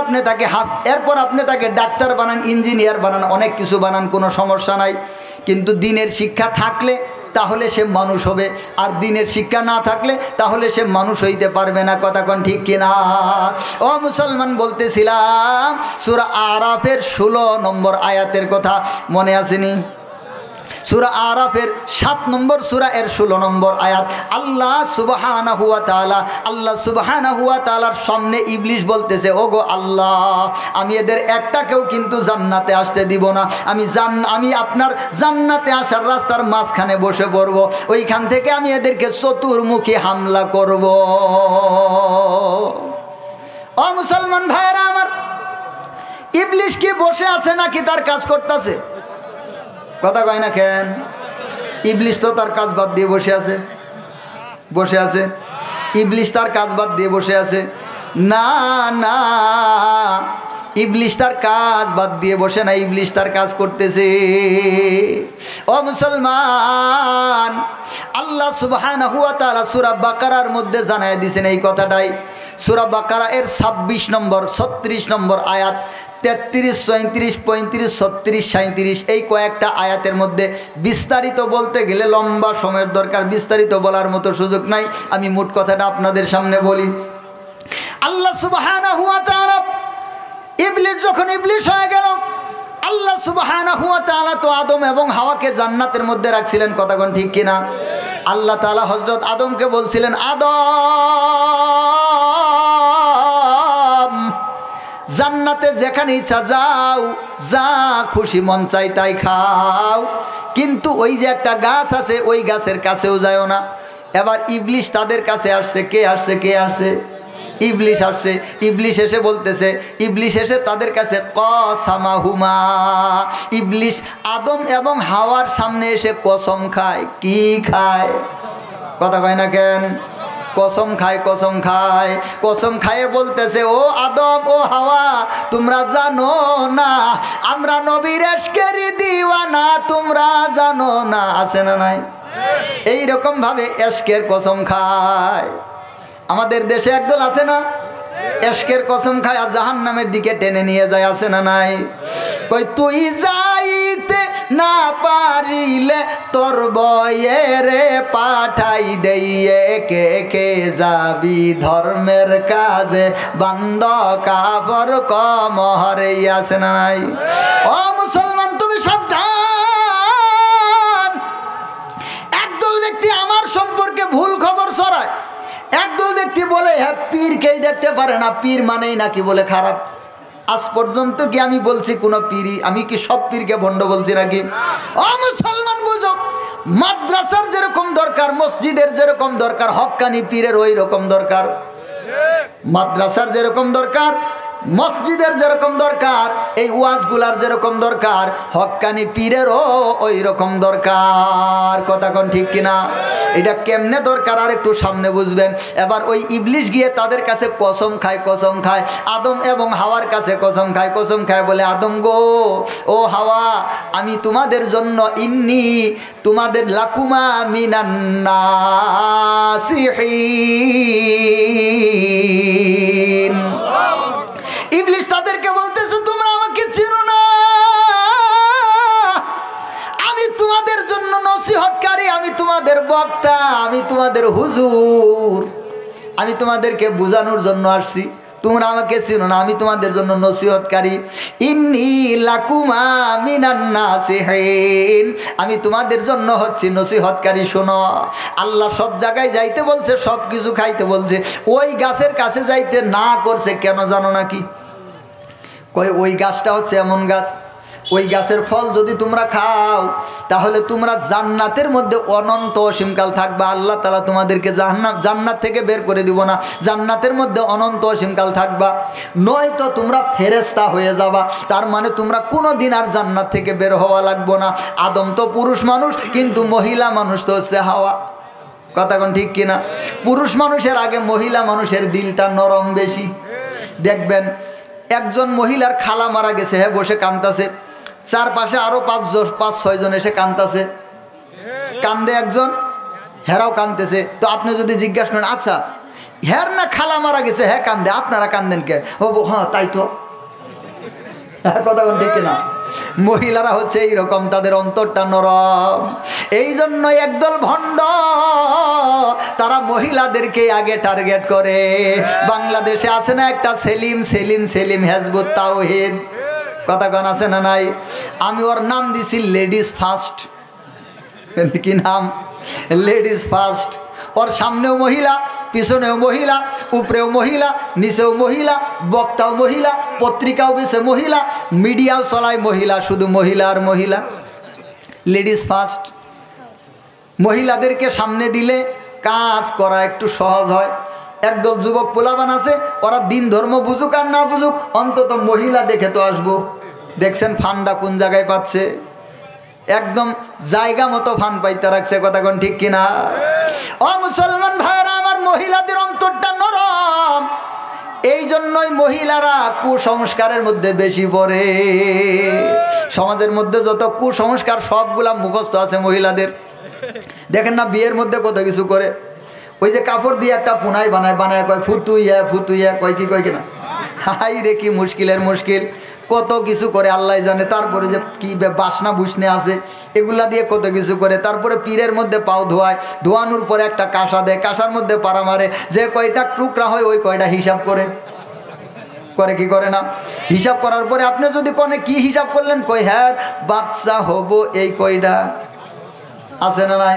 আপনি তাকে ডাক্তার বানান, ইঞ্জিনিয়ার বানান, অনেক কিছু বানান, কোনো সমস্যা নাই। কিন্তু দিনের শিক্ষা থাকলে তাহলে সে মানুষ হবে, আর দিনের শিক্ষা না থাকলে তাহলে সে মানুষ হইতে পারবে না। কথা কোন ঠিক কিনা? ও মুসলমান, বলতেছিলাম সূরা আরাফের 16 নম্বর আয়াতের কথা মনে আসেনি? সূরা আরাফের 7 নম্বর সূরা এর 16 নম্বর আয়াত। আল্লাহ সুবহানাহু ওয়া তাআলার সামনে ইবলিস বলতেছে, ওগো আল্লাহ, আমি এদের একটাকেও কিন্তু জান্নাতে আসতে দিব না। আমি আপনার জান্নাতে আসার রাস্তার মাঝখানে বসে পড়ব, ওইখান থেকে আমি এদেরকে চতুর্মুখী হামলা করব। ও মুসলমান ভাইরা আমার, ইবলিস কি বসে আছে নাকি তার কাজ করতেছে? কথা কয় না কেন? ইবলিস তো তার কাজ বাদ দিয়ে বসে আছে। ইবলিস তার কাজ বাদ দিয়ে বসে আছে? না না, ইবলিস তার কাজ বাদ দিয়ে বসে না, ইবলিস তার কাজ করতেছে। ও মুসলমান, আল্লাহ সুবহানাহু ওয়া তাআলা সূরা বাকারার মধ্যে জানায় দিয়েছেন এই কথাটাই। সূরা বাকারা এর 26 নম্বর 36 নম্বর আয়াত, 33, 34, 35, 36, 37 এই কয়েকটা আয়াতের মধ্যে বিস্তারিত বলতে গেলে লম্বা সময়ের দরকার, বিস্তারিত বলার মতো সুযোগ নাই। আমি মোট কথাটা আপনাদের সামনে বলি। আল্লাহ সুবহানাহু ওয়া তাআলা ইবলিস যখন ইবলিস হয়ে গেল, আল্লাহ সুবহানাহু ওয়া তাআলা তো আদম এবং হাওয়াকে জান্নাতের মধ্যে রাখছিলেন। কথা কোন ঠিক কিনা? আল্লাহ তাআলা হযরত আদমকে বলছিলেন, আদম, জান্নাতে যেখানে ইচ্ছা যাও, যা খুশি মন চাই তাই খাও, কিন্তু ওই যে একটা গাছ আছে ওই গাছের কাছেও যাও না। এবার ইবলিস তাদের কাছে আসছে। কে আসছে? ইবলিস আসছে। ইবলিস এসে বলতেছে, ইবলিস এসে তাদের কাছে কসামাহুমা, ইবলিস আদম এবং হাওয়ার সামনে এসে কসম খায়। কি খায়? কথা কয় না কেন? কসম খায় বলতেছে, ও আদম, ও হাওয়া, তোমরা জানো না আমরা নবীর ইশকের দিওয়ানা, তোমরা জানো না। আছে না নাই? এইরকম ভাবে ইশকের কসম খায়। আমাদের দেশে একদল আছে না, ইশকের কসম খায় আর জাহান্নামের দিকে টেনে নিয়ে যায়। আছে না নাই? কই তুই যাইতে না পারিলে তোর বয়েরে পাঠাই দেইয়ে, কে কে যাবি ধর্মের কাজে, বান্দ কাপড় কমরে। আছে না নাই? ও মুসলমান, তুমি সাবধান। একদল ব্যক্তি আমার সম্পর্কে ভুল খবর ছড়ায়। একদল ব্যক্তি বলে, হ্যাঁ, পীরকেই দেখতে পারে না, পীর মানেই নাকি বলে খারাপ। আজ পর্যন্ত কি আমি বলছি কোন পীরই? আমি কি সব পীরকে ভণ্ড বলছি নাকি? ও মুসলমান, বুঝো, মাদ্রাসার যেরকম দরকার, মসজিদের যেরকম দরকার, হক্কানি পীরের ওই রকম দরকার। মাদ্রাসার যেরকম দরকার, মসজিদের যেরকম দরকার, এই ওয়াজগুলার যেরকম দরকার, হক্কানি পীরেরও ওই রকম দরকার। কথা কোন ঠিক কিনা? এটা কেমনে দরকার আর একটু সামনে বুঝবেন। এবার ওই ইবলিশ গিয়ে তাদের কাছে কসম খায়, কসম খায়, আদম এবং হাওয়ার কাছে কসম খায়, কসম খায়, বলে আদম গো, ও হাওয়া, আমি তোমাদের জন্য ইন্নি তোমাদের লাকুমা মিনান নাসিহিন। ইবলিশ তাদেরকে বলতেছে, তোমরা আমাকে চিনো না, আমি তোমাদের জন্য নসিহতকারী, আমি তোমাদের বক্তা, আমি তোমাদের হুজুর, আমি তোমাদেরকে বুঝানোর জন্য আসছি। তোমরা আমাকে চিনো না, আমি তোমাদের জন্য নসিহতকারী। ইন্নী লাকুমা মিনান নাসিহিন, আমি তোমাদের জন্য হচ্ছি নসিহতকারী। শোনো, আল্লাহ সব জায়গায় যাইতে বলছে, সব কিছু খাইতে বলছে, ওই গাছের কাছে যাইতে না করছে কেন জানো নাকি? কই ওই গাছটা হচ্ছে এমন গাছ, ওই গাছের ফল যদি তোমরা খাও তাহলে তোমরা জান্নাতের মধ্যে অনন্ত অসীমকাল থাকবা। আল্লাহ তাআলা তোমাদেরকে জান্নাত থেকে বের করে দিব না, জান্নাতের মধ্যে অনন্ত অসীমকাল থাকবা, নয়তো তোমরা ফেরেশতা হয়ে যাবা। তার মানে তোমরা কোনো দিন আর জান্নাত থেকে বের হওয়া লাগবো না। আদম তো পুরুষ মানুষ, কিন্তু মহিলা মানুষ তো হচ্ছে হাওয়া। কথা কোন ঠিক কিনা? পুরুষ মানুষের আগে মহিলা মানুষের দিলটা নরম বেশি। দেখবেন একজন মহিলার খালা মারা গেছে, হ্যাঁ বসে কান্দাছে, চারপাশে আরো 5-6 জন এসে কান্দাছে, কান্দে একজন, হেরাও কান্দতেছে। তো আপনি যদি জিজ্ঞাসা করেন, আচ্ছা হের না খালা মারা গেছে, হ্যাঁ কান্দে, আপনারা কান্দেন কে? ও হ্যাঁ তাই তো। কথা বল ঠিক না? মহিলারা হচ্ছে এইরকম, তাদের অন্তরটা নরম। এই জন্য একদল ভণ্ড তারা মহিলাদেরকে আগে টার্গেট করে। বাংলাদেশে আছে না একটা সেলিম, সেলিম সেলিম হেজবুত তাওহীদ, কথা কোন আছে না নাই? আমি ওর নাম দিছি লেডিস ফার্স্ট। কি নাম? Ladies first. ওর সামনেও মহিলা, পিছনেও মহিলা, উপরেও মহিলা, নিচেও মহিলা, বক্তাও মহিলা, পত্রিকাও বেছে মহিলা, মিডিয়াও চলায় মহিলা, শুধু মহিলা আর মহিলা। Ladies first. মহিলাদেরকে সামনে দিলে কাজ করা একটু সহজ হয়। একদল যুবক পোলাবান আছে, ওরা দিন ধর্ম বুঝুক আর না বুঝুক, অন্তত মহিলা দেখে তো আসবো। দেখছেন ফান্ডা কোন জায়গায় পাচ্ছে, একদম জায়গা মতো ফান পাইতে রাখছে। কথা কোন ঠিক কিনা? ও মুসলমান ভাইরা আমার, মহিলাদের অন্তরটা নরম, এই জন্যই মহিলারা কুসংস্কারের মধ্যে বেশি পড়ে। সমাজের মধ্যে যত কুসংস্কার সবগুলা মুখস্থ আছে মহিলাদের। দেখেন না বিয়ের মধ্যে কত কিছু করে, ওই যে কাপড় দিয়ে একটা পুনাই বানায়, বানায় কয় ফুতুইয়া ফুতুইয়া, কয় কি কয় কিনা, হাই রে কি মুশকিলের মুশকিল, কত কিছু করে আল্লাহ জানে। তারপরে যে কি বাসনা বুসনে আছে, এগুলা দিয়ে কত কিছু করে। তারপরে পীরের মধ্যে পাও ধোয়ায়, ধোয়ানোর পরে একটা কাঁসা দেয়, কাঁসার মধ্যে পাড়া মারে, যে কয়টা টুকরা হয় ওই কয়টা হিসাব করে, করে কি করে না? হিসাব করার পরে আপনি যদি কোনে কি হিসাব করলেন, কই হ্যাঁ বাচ্চা হব এই কয়টা আছে না নাই?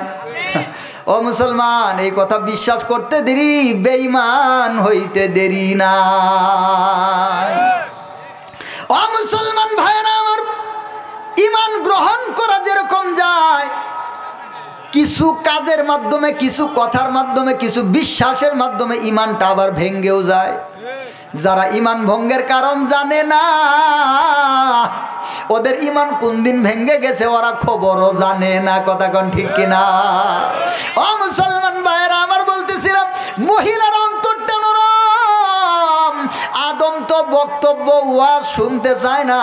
ও মুসলমান, এই কথা বিশ্বাস করতে দেরি, বেঈমান হইতে দেরি না। ও মুসলমান ভাইরা আমার, ঈমান গ্রহণ করা যেরকম যায়, কিছু কাজের মাধ্যমে, কিছু কথার মাধ্যমে, কিছু বিশ্বাসের মাধ্যমে ঈমানটা আবার ভেঙ্গেও যায়। যারা ঈমান ভঙ্গের কারণ জানে না, ওদের ঈমান কোন দিন ভেঙ্গে গেছে ওরা খবরও জানে না। কথা কোন ঠিক কিনা? ও মুসলমান ভাইরা আমার, বলতেছিলাম মহিলার অন্তরটা নরম। আদম তো বক্তব্য ওয়াজ শুনতে চায় না।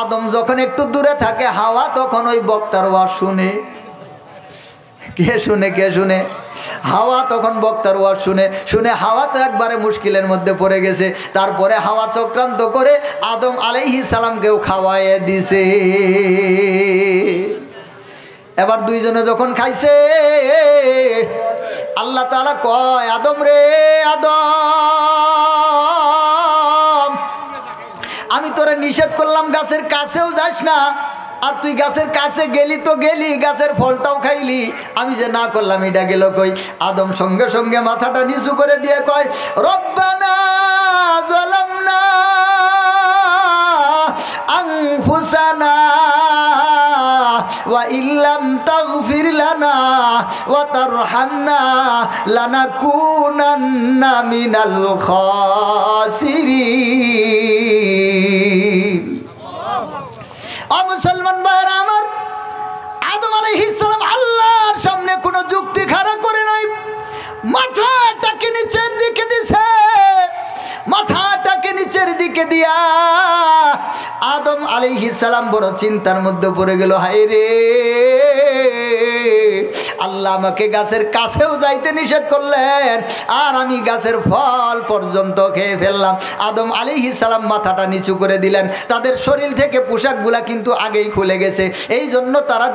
আদম যখন একটু দূরে থাকে, হাওয়া তখন ওই বক্তার ওয়াজ শুনে। কে শুনে? কে শুনে? হাওয়া তখন বক্তার ওয়াজ শুনে। শুনে হাওয়া তো একবারে মুশকিলের মধ্যে পড়ে গেছে। তারপরে হাওয়া চক্রান্ত করে আদম আলাইহিস সালামকেও খাওয়াইয়ে দিছে। এবার দুইজনে যখন খাইছে, আল্লাহ তাআলা কয়, আদম রে আদম, আমি তোরে নিষেধ করলাম গাছের কাছেও যাস না, আর তুই গাছের কাছে গেলি তো গেলি, গাছের ফলটাও খাইলি, আমি যে না করলাম এটা গেল কই? আদম সঙ্গে সঙ্গে মাথাটা নিচু করে দিয়ে কয়, রব্বানা যালামনা আনফুসানা ওয়া ইল্লাম তাগফির লানা ওয়া তারহামনা লানাকুনান্না মিনাল খাসিরিন। ও মুসলমান ভাইরা আমার, আদম আলাইহিস সালাম আল্লাহর সামনে কোনো যুক্তি খাড়া করে নাই, মাথাটাকে নিচের দিকে দিছে। মাথাটাকে নিচের দিকে দিয়া আদম আলাইহিস সালাম বড় চিন্তার মধ্যে পড়ে গেল। হায় রে, আল্লাহ আমাকে গাছের কাছেও যাইতে নিষেধ করলেন, আর আমি গাছের ফল পর্যন্ত খেয়ে ফেললাম। আদম আলাইহিস সালাম মাথাটা নিচু করে দিলেন। তাদের শরীর থেকে পোশাকগুলা কিন্তু আগেই খুলে গেছে, এই জন্য তারা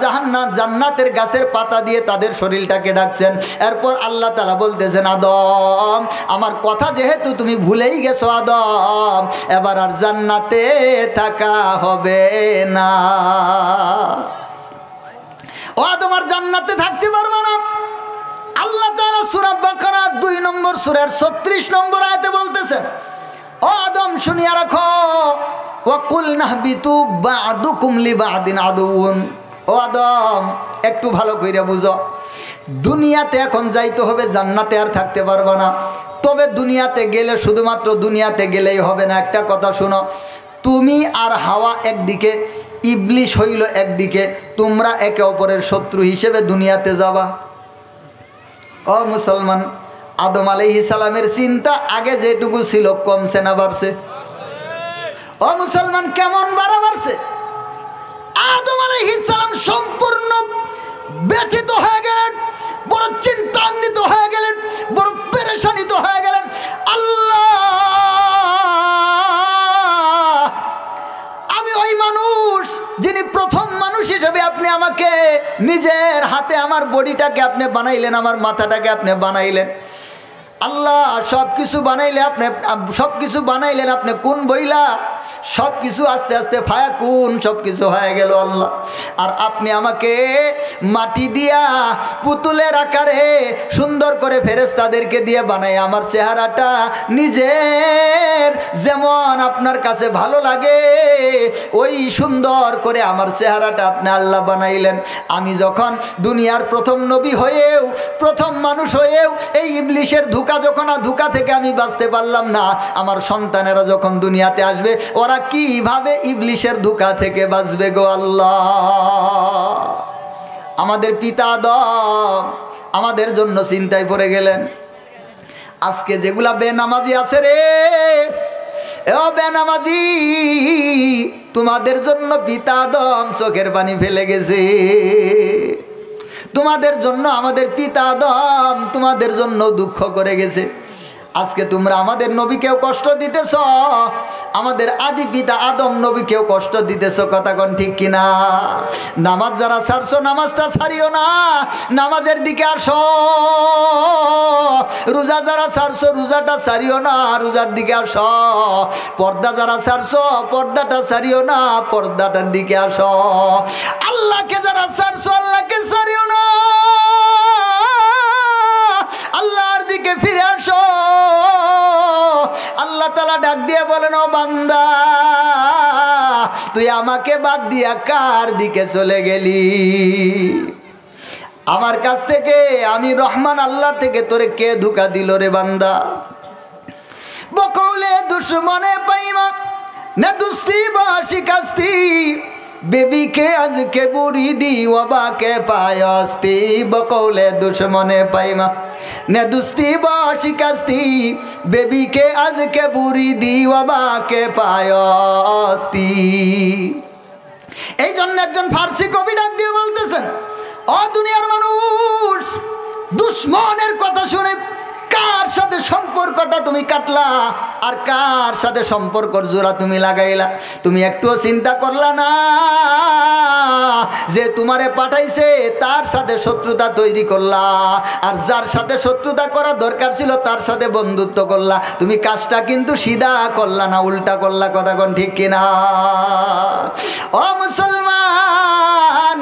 জান্নাতের গাছের পাতা দিয়ে তাদের শরীরটাকে ঢাকছেন। এরপর আল্লাহ তাআলা বলতেছেন, আদম আমার কথা যেহেতু তুমি ভুলেই গেছো আদম, এবার আর জান্নাতে থাকা হবে না। ও আদম আর জান্নাতে থাকতে পারবে না। আল্লাহ তাআলা সূরা বাকারা 2 নম্বর সূরার 36 নম্বর আয়াতে বলতেছেন, ও আদম শুনিয়া রাখো, ওয়া কুলনা বিতু বা'দুকুম লিবা'দিন আদুউন। ও আদম একটু ভালো কইরা বুঝো, দুনিয়াতে এখন যাইতে হবে, জান্নাতে আর থাকতে পারবে না। তবে দুনিয়াতে গেলে শুধুমাত্র দুনিয়াতে গেলেই হবে না, একটা কথা শোনো, তুমি আর হাওয়া একদিকে, ইবলিশ হইল একদিকে, তোমরা একে অপরের শত্রু হিসেবে দুনিয়াতে যাবা। ও মুসলমান, আদম আলাইহিস সালামের চিন্তা আগে যেটুকু ছিল কমছে না বাড়ছে? ও মুসলমান, কেমন বাড়ছে? আদম আলাইহিস সালাম সম্পূর্ণ ব্যথিত হয়ে গেলেন, বড় চিন্তান্বিত হয়ে গেলেন, বড় পেরেশানিত হয়ে গেলেন। আল্লাহ, আমি ওই মানুষ যিনি প্রথম মানুষ হিসেবে আপনি আমাকে নিজের হাতে আমার বডিটাকে আপনি বানাইলেন, আমার মাথাটাকে আপনি বানাইলেন। আল্লাহ সব কিছু বানাইলে আপনি, সব কিছু বানাইলেন আপনি কোন বইলা, সব কিছু আস্তে আস্তে ফায়া কোন সব কিছু হয়ে গেল আল্লাহ। আর আপনি আমাকে মাটি দিয়া পুতুলের আকারে সুন্দর করে ফেরেশতাদেরকে দিয়ে বানাই আমার চেহারাটা নিজের যেমন আপনার কাছে ভালো লাগে ওই সুন্দর করে আমার চেহারাটা আপনি আল্লাহ বানাইলেন। আমি যখন দুনিয়ার প্রথম নবী হয়েও, প্রথম মানুষ হয়েও এই ইবলিশের ধোঁকা থেকে আমি বাঁচতে পারলাম না, আমার সন্তানেরা যখন দুনিয়াতে আসবে ওরা কিভাবে ইবলিশের ধোঁকা থেকে বাঁচবে গো আল্লাহ? আমাদের পিতা আদম আমাদের জন্য চিন্তায় পড়ে গেলেন। আজকে যেগুলা বেনামাজি আছে রে, ও বেনামাজি, তোমাদের জন্য পিতা আদম চোখের পানি ফেলে গেছে। তোমাদের জন্য আমাদের পিতা আদম তোমাদের জন্য দুঃখ করে গেছে। আজকে তোমরা আমাদের নবীকেও কষ্ট দিতেছ, আমাদের আদি পিতা আদম নবীকেও কষ্ট দিতেছ। কথা কোন ঠিক কিনা? নামাজ যারা ছাড়ছো নামাজটা ছাড়িও না, নামাজের দিকে আসো। রোজা যারা ছাড়ছো রোজাটা ছাড়িও না, রোজার দিকে আসো। পর্দা যারা ছাড়ছো পর্দাটা ছাড়িও না, পর্দাটার দিকে আসো। আল্লাহকে যারা ছাড়ছো আল্লাহকে ছাড়িও না, আল্লাহর দিকে ফিরে আসো। আল্লাহ তাআলা ডাক দিয়ে বলেন, ও বান্দা, তুই আমাকে বাদ দিয়া কার দিকে চলে গেলি? আমার কাছ থেকে, আমি রহমান আল্লাহ থেকে তোরে কে ধোঁকা দিল রে বান্দা? বকৌলে দুশ্মনে পাইমা না দুস্তি বা শিকাস্তি, বেবিকে আজকে বুড়ি দি ওবাকে পায়স্তি। বকৌলে দুশ্মনে পাইমা নে দুস্তি বা শিকাস্তি, বেবিকে আজকে বুড়ি দি ওবাকে পায়স্তি। এই জন্য একজন ফার্সি কবি ডাক দিয়ে বলতেছেন, ও দুনিয়ার মানুষ, দুশ্মনের কথা শুনে কার সাথে সম্পর্কটা তুমি কাটলা আর কার সাথে সম্পর্কর জোড়া তুমি লাগাইলা? তুমি একটুও চিন্তা করলা না যে তোমারে পাঠাইছে তার সাথে শত্রুতা তৈরি করলা, আর যার সাথে শত্রুতা করা দরকার ছিল তার সাথে বন্ধুত্ব করলা। তুমি কাজটা কিন্তু সিধা করলা না, উল্টা করলা। কথা কোন ঠিক কিনা? ও মুসলমান,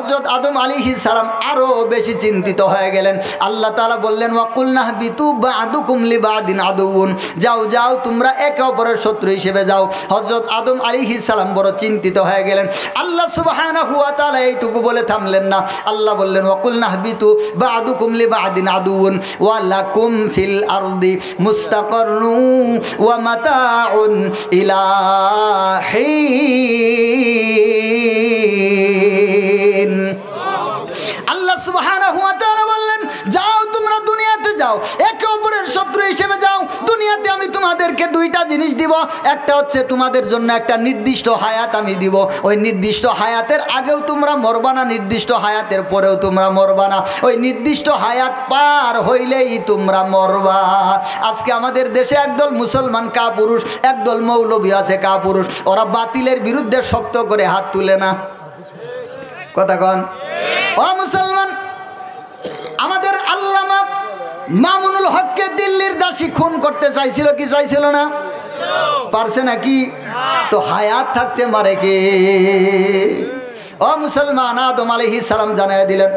হযরত আদম আলাইহিস সালাম আরো বেশি চিন্তিত হয়ে গেলেন। আল্লাহ তাআলা বললেন ওয়াকুলনা বিতু বা'দুকুম লিবা'দিন আদুউন, যাও যাও তোমরা একে অপরের শত্রু হিসেবে যাও। হযরত আদম আলাইহিস সালাম বড় চিন্তিত হয়ে গেলেন। আল্লাহ সুবহানাহু ওয়া তাআলা এইটুকু বলে থামলেন না। আল্লাহ বললেন ওয়াকুলনা বিতু বা'দুকুম লিবা'দিন আদুউন ওয়া লাকুম ফিল আরদি মুস্তাকাররুন ওয়া মাতাউন ইলা হিন। আল্লাহ সুবহানাহু ওয়া তাআলা বললেন যাও তোমরা দুনিয়াতে যাও, একে অপরের শত্রু হিসেবে যাও। দুনিয়াতে আমি তোমাদেরকে দুইটা জিনিস দিব, একটা হচ্ছে তোমাদের জন্য একটা নির্দিষ্ট হায়াত আমি দিব। ওই নির্দিষ্ট হায়াতের আগেও তোমরা মরবা না, নির্দিষ্ট হায়াতের পরেও তোমরা মরবা না, ওই নির্দিষ্ট হায়াত পার হইলেই তোমরা মরবা। আজকে আমাদের দেশে একদল মুসলমান কাপুরুষ, একদল মৌলভী আছে কাপুরুষ, ওরা বাতিলের বিরুদ্ধে শক্ত করে হাত তুলে না। কথা কন ও মুসলমান, আমাদের আল্লামা মামুনুল হককে দিল্লির দাসী খুন করতে চাইছিল কি চাইছিল না? পারছে নাকি? তো হায়াত থাকতে মারে কে? ও মুসলমান, আদম আলাইহিস সালাম জানায় দিলেন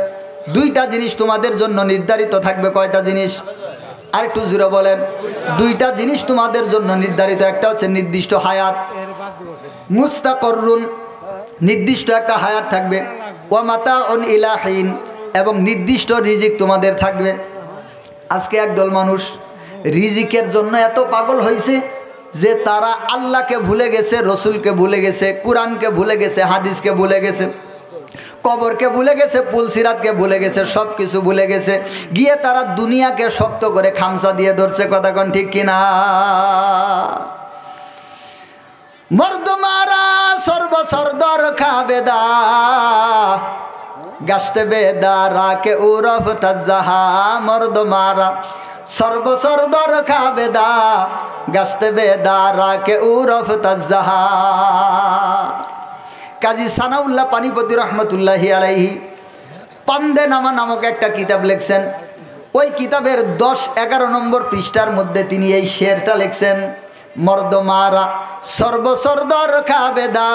দুইটা জিনিস তোমাদের জন্য নির্ধারিত থাকবে। কয়টা জিনিস? আর একটু জোরে বলেন। দুইটা জিনিস তোমাদের জন্য নির্ধারিত, একটা হচ্ছে নির্দিষ্ট হায়াত, মুস্তাকররুন, নির্দিষ্ট একটা হায়াত থাকবে, ওয়া মাতাউন ইলা হিন, এবং নির্দিষ্ট রিজিক তোমাদের থাকবে। আজকে একদল মানুষ রিজিকের জন্য এত পাগল হয়েছে যে তারা আল্লাহকে ভুলে গেছে, রসুলকে ভুলে গেছে, কুরআনকে ভুলে গেছে, হাদিসকে ভুলে গেছে, কবরকে ভুলে গেছে, পুলসিরাতকে ভুলে গেছে, সব কিছু ভুলে গেছে। গিয়ে তারা দুনিয়াকে শক্ত করে খামসা দিয়ে ধরছে। কথা কোন ঠিক কিনা? মর্দমারা সর্বসরদর খাবেদা গাছতে বেদা রাকে উরফ তাজাহা। মর্দমারা সর্বসরদর খাবেদা গাছতে বেদা রাকে উরফ তাজাহা। কাজী সানাউল্লাহ পানিপতি রহমতুল্লাহি আলাইহি পান্দে নামা নামক একটা কিতাব লিখছেন। ওই কিতাবের 10-11 নম্বর পৃষ্ঠার মধ্যে তিনি এই শেরটা লিখছেন, মর্দমারা সর্বসরদর খাবেদা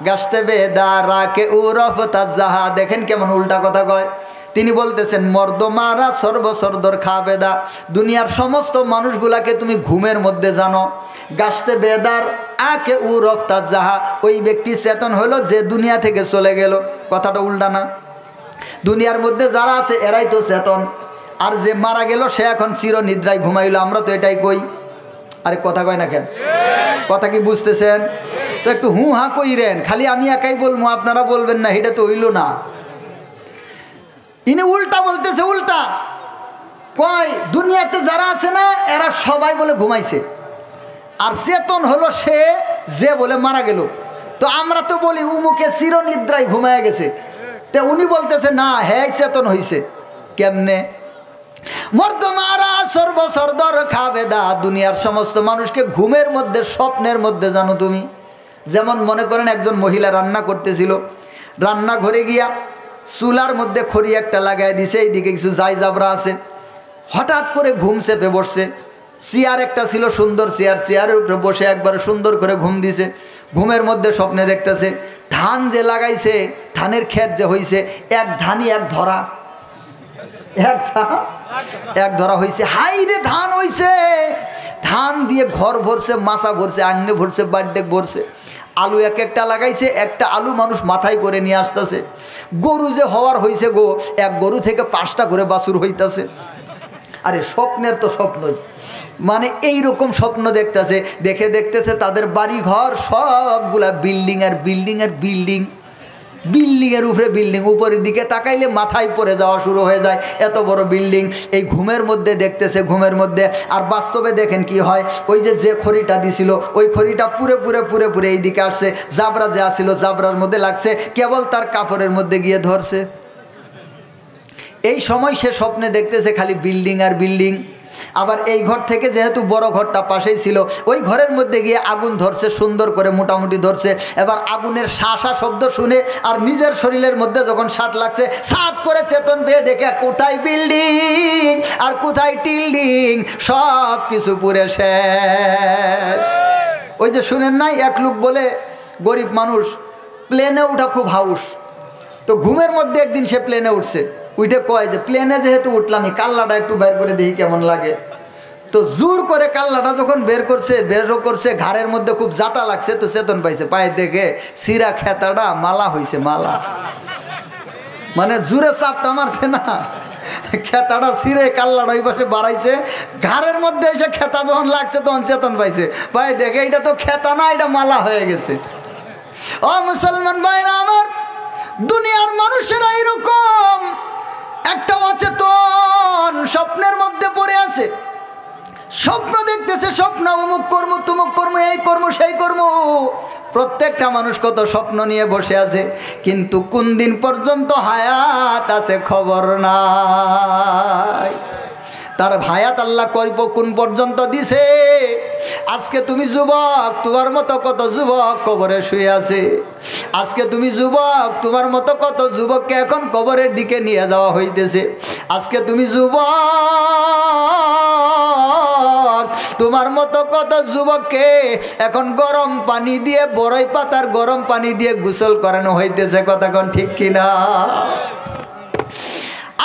গাছতে বেদা রাকে উরফ তাজাহা। দেখেন কেমন উল্টা কথা কয়। তিনি বলতেছেন মর্দমারা সর্বসরদর খাবেদা, দুনিয়ার সমস্ত মানুষগুলাকে তুমি ঘুমের মধ্যে জানো। গাছতে বেদার আকে উরফ তাজাহা, ওই ব্যক্তি চেতন হলো যে দুনিয়া থেকে চলে গেল। কথাটা উল্টা না? দুনিয়ার মধ্যে যারা আছে এরাই তো চেতন, আর যে মারা গেল সে এখন চিরনিদ্রায় ঘুমাইল। আমরা তো এটাই কই। আরে কথা কয় না কেন? কথা কি বুঝতেছেন? তো একটু হু হা কইরেন, খালি আমি একাই বলবো আপনারা বলবেন না, এটা তো হইল না। ইনি উল্টা বলতেছে, উল্টা কয় দুনিয়াতে যারা আছে না এরা সবাই বলে ঘুমাইছে, আর চেতন হলো সে যে বলে মারা গেল। তো আমরা তো বলি উমুকে চিরনিদ্রায় ঘুমায় গেছে, তো উনি বলতেছে না হ্যাঁ চেতন হইছে। কেমনে? মর্দমারা সর্বসরদর খাবেদা, দুনিয়ার সমস্ত মানুষকে ঘুমের মধ্যে স্বপ্নের মধ্যে জানো তুমি। যেমন মনে করেন একজন মহিলা রান্না করতেছিল, রান্নাঘরে গিয়া চুলার মধ্যে খড়ি একটা লাগাই দিছে, এইদিকে কিছু যাই জাবরা আছে, হঠাৎ করে ঘুম চেপে বসছে। চেয়ার একটা ছিল সুন্দর চেয়ার, চেয়ারের উপরে বসে একবার সুন্দর করে ঘুম দিছে। ঘুমের মধ্যে স্বপ্নে দেখতেছে ধান যে লাগাইছে, ধানের ক্ষেত যে হইছে, এক ধানই এক ধরা, এক ধরা হয়েছে। হাই রে ধান হইছে, ধান দিয়ে ঘর ভরছে, মাছা ভরছে, আঙ্গনে ভরছে, বাড়িতে ভরছে। আলু এক একটা লাগাইছে, একটা আলু মানুষ মাথায় করে নিয়ে আসতেছে। গরু যে হওয়ার হয়েছে গো, এক গরু থেকে 5টা করে বাছুর হইতাছে। আরে স্বপ্নের তো স্বপ্নই, মানে এইরকম স্বপ্ন দেখতেছে। দেখে দেখতেছে তাদের বাড়ি ঘর সবগুলা বিল্ডিং আর বিল্ডিং আর বিল্ডিং, বিল্ডিংয়ের উপরে বিল্ডিং, উপরের দিকে তাকাইলে মাথায় পড়ে যাওয়া শুরু হয়ে যায়, এত বড় বিল্ডিং। এই ঘুমের মধ্যে দেখতেছে, ঘুমের মধ্যে। আর বাস্তবে দেখেন কি হয়, ওই যে খড়িটা দিছিল ওই খড়িটা পুরে পুরে পুরে পুরে এই দিকে আসছে, জাবরা যে আসছিল জাবরার মধ্যে লাগছে, কেবল তার কাপড়ের মধ্যে গিয়ে ধরছে। এই সময় সে স্বপ্নে দেখতেছে খালি বিল্ডিং আর বিল্ডিং। আবার এই ঘর থেকে যেহেতু বড় ঘরটা পাশেই ছিল, ওই ঘরের মধ্যে গিয়ে আগুন ধরছে, সুন্দর করে মোটামুটি ধরছে। এবার আগুনের শাঁসা শব্দ শুনে আর নিজের শরীরের মধ্যে যখন শাট লাগছে, সাত করে চেতন পেয়ে দেখে কোথায় বিল্ডিং আর কোথায় টিল্ডিং, সব কিছু পুরে শেষ। ওই যে শুনেন নাই, এক লোক বলে গরিব মানুষ প্লেনে ওঠা খুব হাউস, তো ঘুমের মধ্যে একদিন সে প্লেনে উঠছে, উঠে কয় যে প্লেনে যেহেতু উঠলাম এই কাল্লাটা একটু বের করে দেখি কেমন লাগে। তো জোর করে কাল্লাটা যখন বের করছে ঘাড়ের মধ্যে খুব জাতা লাগছে, তো চেতন পাইছে, পায়ে দেখে সিরা খেতাটা মালা হয়েছে, মালা মানে জোরে চাপটা মারছে না, খেতাটা ছিঁড়ে কাল্লাটা ওই পাশে বাড়াইছে, ঘাড়ের মধ্যে এসে খেতা যখন লাগছে তখন চেতন পাইছে, পায়ে দেখে এটা তো খেতা না, এটা মালা হয়ে গেছে। ও মুসলমান ভাইরা আমার, দুনিয়ার মানুষেরা এরকম একটা অচেতন স্বপ্নের মধ্যে পড়ে আছে, স্বপ্ন দেখতেছে, স্বপ্ন অমুক কর্ম তুমুক কর্ম, এই কর্ম সেই কর্ম। প্রত্যেকটা মানুষ কত স্বপ্ন নিয়ে বসে আছে, কিন্তু কোন দিন পর্যন্ত হায়াত আছে খবর নাই। তার হায়াত আল্লাহ কোন পর্যন্ত দিছে। আজকে তুমি যুবক, তোমার মতো কত যুবক কবরে শুয়ে আছে। আজকে তুমি যুবক, তোমার মতো কত যুবককে এখন কবরের দিকে নিয়ে যাওয়া হইতেছে। আজকে তুমি যুবক, তোমার মতো কত যুবককে এখন গরম পানি দিয়ে, বড়ই পাতার গরম পানি দিয়ে গোসল করানো হইতেছে। কথা কোন ঠিক কিনা?